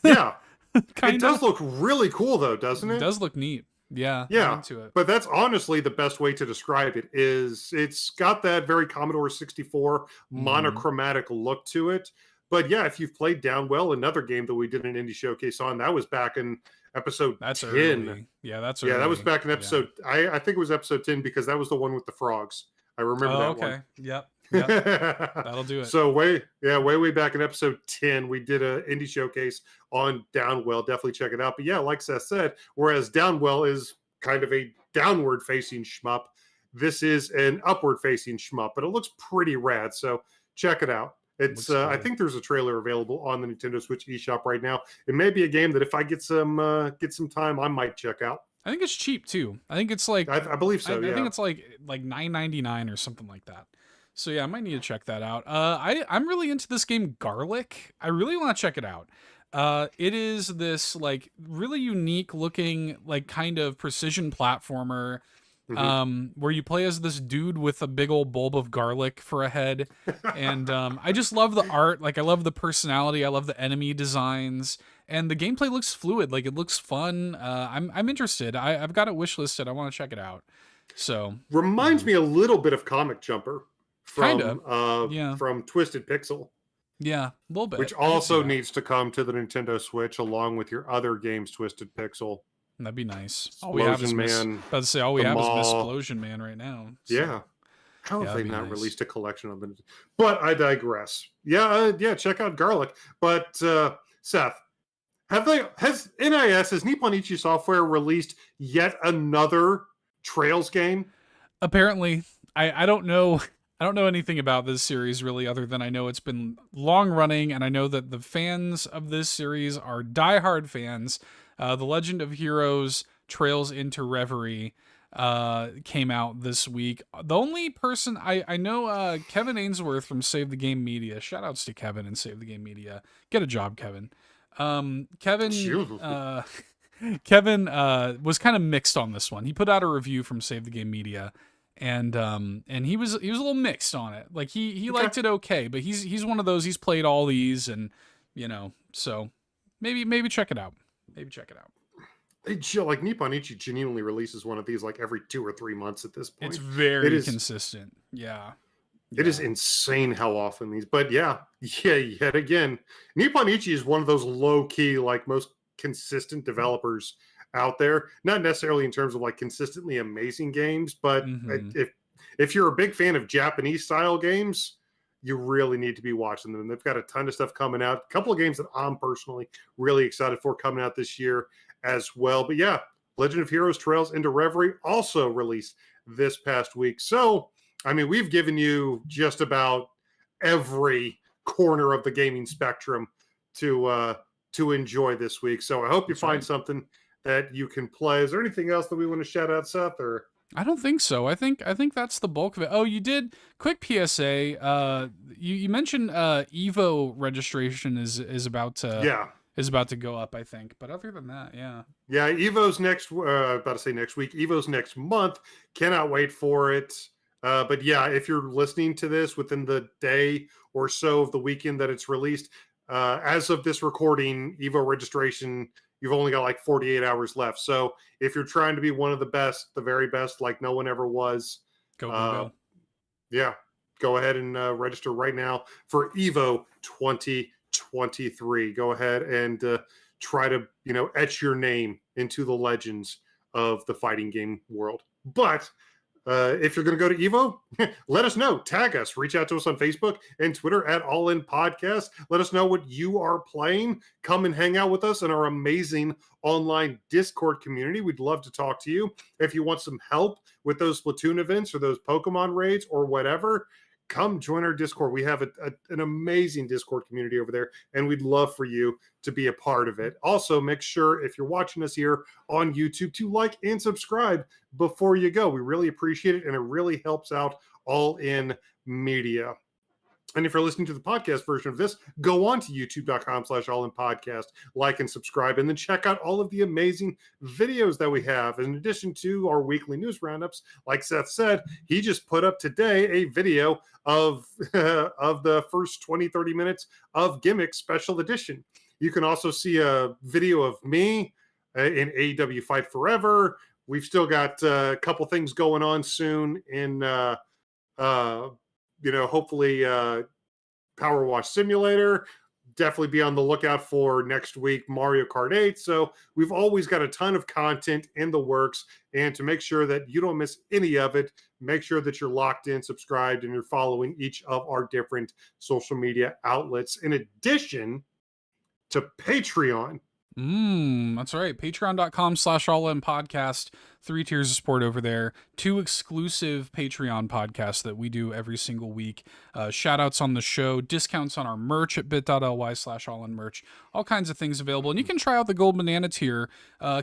Yeah. It does look really cool though, doesn't it? It does look neat. Yeah. Yeah. Into it. But that's honestly the best way to describe it. Is it's got that very Commodore 64 monochromatic look to it. But yeah, if you've played Downwell, another game that we did an indie showcase on, that was back in episode 10. Early. Yeah, that's early. Yeah, that was back in episode I think it was episode 10 because that was the one with the frogs. I remember that one. Yep. That'll do it. So way back in episode 10, we did an indie showcase on Downwell. Definitely check it out. But yeah, like Seth said, whereas Downwell is kind of a downward facing shmup. This is an upward facing shmup, but it looks pretty rad. So check it out. It's Looks I cool. think there's a trailer available on the Nintendo Switch eShop right now. It may be a game that if I get some time, I might check out. I think it's cheap too. I think it's like I believe so. I Yeah. think it's like $9.99 or something like that. So yeah, I might need to check that out. I'm really into this game Garlic. I really want to check it out. It is this like really unique looking like kind of precision platformer where you play as this dude with a big old bulb of garlic for a head. And I just love the art. Like I love the personality. I love the enemy designs. And the gameplay looks fluid. Like it looks fun. I'm interested. I've got it wishlisted. I want to check it out. So Reminds me a little bit of Comic Jumper Kinda, from yeah. from Twisted Pixel, yeah, a little bit. which I can see also that. needs to come to the Nintendo Switch along with your other games, Twisted Pixel. That'd be nice. All we have is Explosion Man, about to say all we The have is Mall. Misplosion Man right now. So, Yeah. How yeah, have that'd they be not nice. released a collection of them? But I digress. Yeah, check out Garlic. But Seth, has Nippon Ichi Software released yet another Trails game? Apparently, I don't know. I don't know anything about this series really, other than I know it's been long running, and I know that the fans of this series are diehard fans. The Legend of Heroes Trails into Reverie came out this week. The only person I know, Kevin Ainsworth from Save the Game Media. Shout outs to Kevin and Save the Game Media. Get a job, Kevin. Kevin was kind of mixed on this one. He put out a review from Save the Game Media, and he was a little mixed on it. Like he liked it okay, but he's one of those. He's played all these, and so maybe check it out. Maybe check it out. Like Nippon Ichi genuinely releases one of these like every 2 or 3 months at this point. It's very is- consistent. Yeah. It is insane how often these, but yet again, Nippon Ichi is one of those low key, like most consistent developers out there. Not necessarily in terms of like consistently amazing games, but if you're a big fan of Japanese style games, you really need to be watching them. And they've got a ton of stuff coming out. A couple of games that I'm personally really excited for coming out this year as well. But yeah, Legend of Heroes Trails into Reverie also released this past week. So I mean, we've given you just about every corner of the gaming spectrum to enjoy this week. So I hope you find something that you can play. Is there anything else that we want to shout out, Seth? Or I don't think so. I think that's the bulk of it. Oh, you did quick PSA. You mentioned Evo registration is about to go up, I think. But other than that, yeah. Evo's next. About to say next week. Evo's next month. Cannot wait for it. But yeah, if you're listening to this within the day or so of the weekend that it's released, as of this recording, Evo registration, you've only got like 48 hours left. So if you're trying to be one of the best, the very best, like no one ever was, go. Yeah, go ahead and register right now for Evo 2023. Go ahead and try to, etch your name into the legends of the fighting game world. But if you're going to go to Evo, let us know. Tag us. Reach out to us on Facebook and Twitter at All In Podcast. Let us know what you are playing. Come and hang out with us in our amazing online Discord community. We'd love to talk to you. If you want some help with those Splatoon events or those Pokemon raids or whatever, come join our Discord. We have an amazing Discord community over there, and we'd love for you to be a part of it. Also, make sure if you're watching us here on YouTube to like and subscribe before you go. We really appreciate it, and it really helps out All In Media. And if you're listening to the podcast version of this, go on to youtube.com/allinpodcast, like and subscribe, and then check out all of the amazing videos that we have. In addition to our weekly news roundups, like Seth said, he just put up today a video of the first 20-30 minutes of Gimmick Special Edition. You can also see a video of me in AEW Fight Forever. We've still got a couple things going on soon in hopefully Power Wash Simulator. Definitely be on the lookout for next week Mario Kart 8. So we've always got a ton of content in the works, and to make sure that you don't miss any of it, make sure that you're locked in, subscribed, and you're following each of our different social media outlets in addition to Patreon. That's right. Patreon.com/allinpodcast. 3 tiers of support over there. 2 exclusive Patreon podcasts that we do every single week. Shout outs on the show, discounts on our merch at bit.ly/allinmerch. All kinds of things available. And you can try out the Gold Banana tier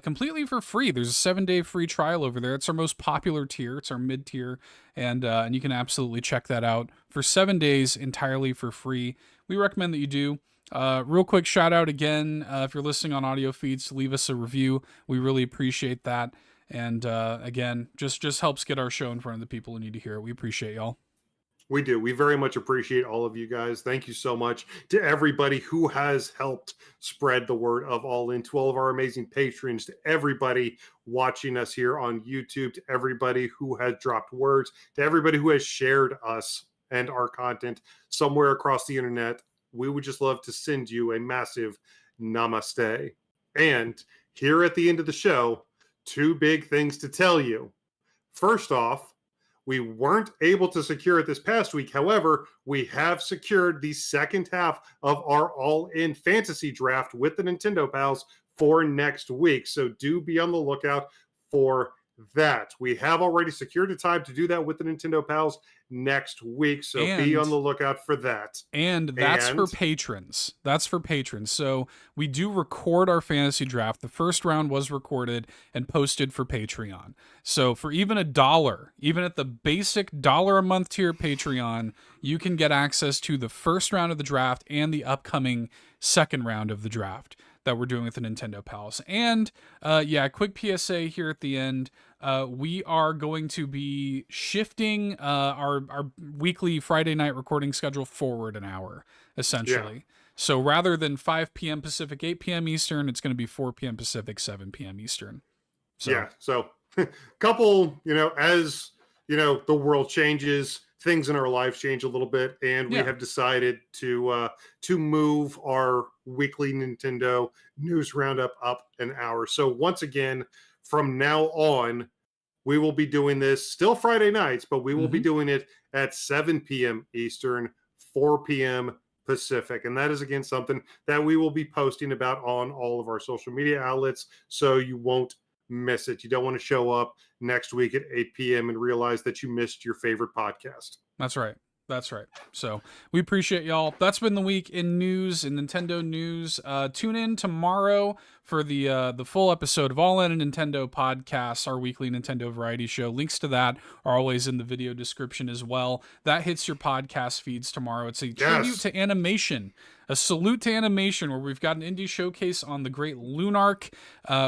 completely for free. There's a 7-day free trial over there. It's our most popular tier. It's our mid tier. And you can absolutely check that out for 7 days entirely for free. We recommend that you do. Real quick shout out again, if you're listening on audio feeds, leave us a review. We really appreciate that. And again, just helps get our show in front of the people who need to hear it. We appreciate y'all. We do. We very much appreciate all of you guys. Thank you so much to everybody who has helped spread the word of All In, to all of our amazing patrons, to everybody watching us here on YouTube, to everybody who has dropped words, to everybody who has shared us and our content somewhere across the internet. We would just love to send you a massive namaste. And here at the end of the show, 2 big things to tell you. First off, we weren't able to secure it this past week. However, we have secured the second half of our all-in fantasy draft with the Nintendo Pals for next week. So do be on the lookout for that. We have already secured a time to do that with the Nintendo Pals next week. So be on the lookout for that. And that's for patrons. That's for patrons. So we do record our fantasy draft. The first round was recorded and posted for Patreon. So for even $1, even at the basic $1 a month tier Patreon, you can get access to the first round of the draft and the upcoming second round of the draft that we're doing with the Nintendo Pals. And quick PSA here at the end. We are going to be shifting our weekly Friday night recording schedule forward an hour, essentially. Yeah. So rather than 5 p.m. Pacific, 8 p.m. Eastern, it's going to be 4 p.m. Pacific, 7 p.m. Eastern. So couple, as, the world changes, things in our lives change a little bit, and we have decided to move our weekly Nintendo news roundup up an hour. So once again, from now on, we will be doing this still Friday nights, but we will be doing it at 7 p.m. Eastern, 4 p.m. Pacific. And that is, again, something that we will be posting about on all of our social media outlets, so you won't miss it. You don't want to show up next week at 8 p.m. and realize that you missed your favorite podcast. That's right. That's right. So we appreciate y'all. That's been the week in news, in Nintendo news. Tune in tomorrow for the full episode of All In a Nintendo podcast, our weekly Nintendo variety show. Links to that are always in the video description as well. That hits your podcast feeds tomorrow. It's a tribute to animation, a salute to animation, where we've got an indie showcase on the great Lunark.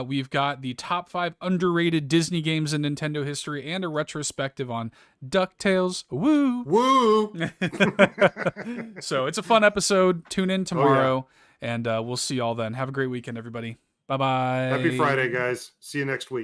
We've got the top 5 underrated Disney games in Nintendo history and a retrospective on DuckTales. Woo! Woo! So it's a fun episode. Tune in tomorrow, and we'll see y'all then. Have a great weekend, everybody. Bye-bye. Happy Friday, guys. See you next week.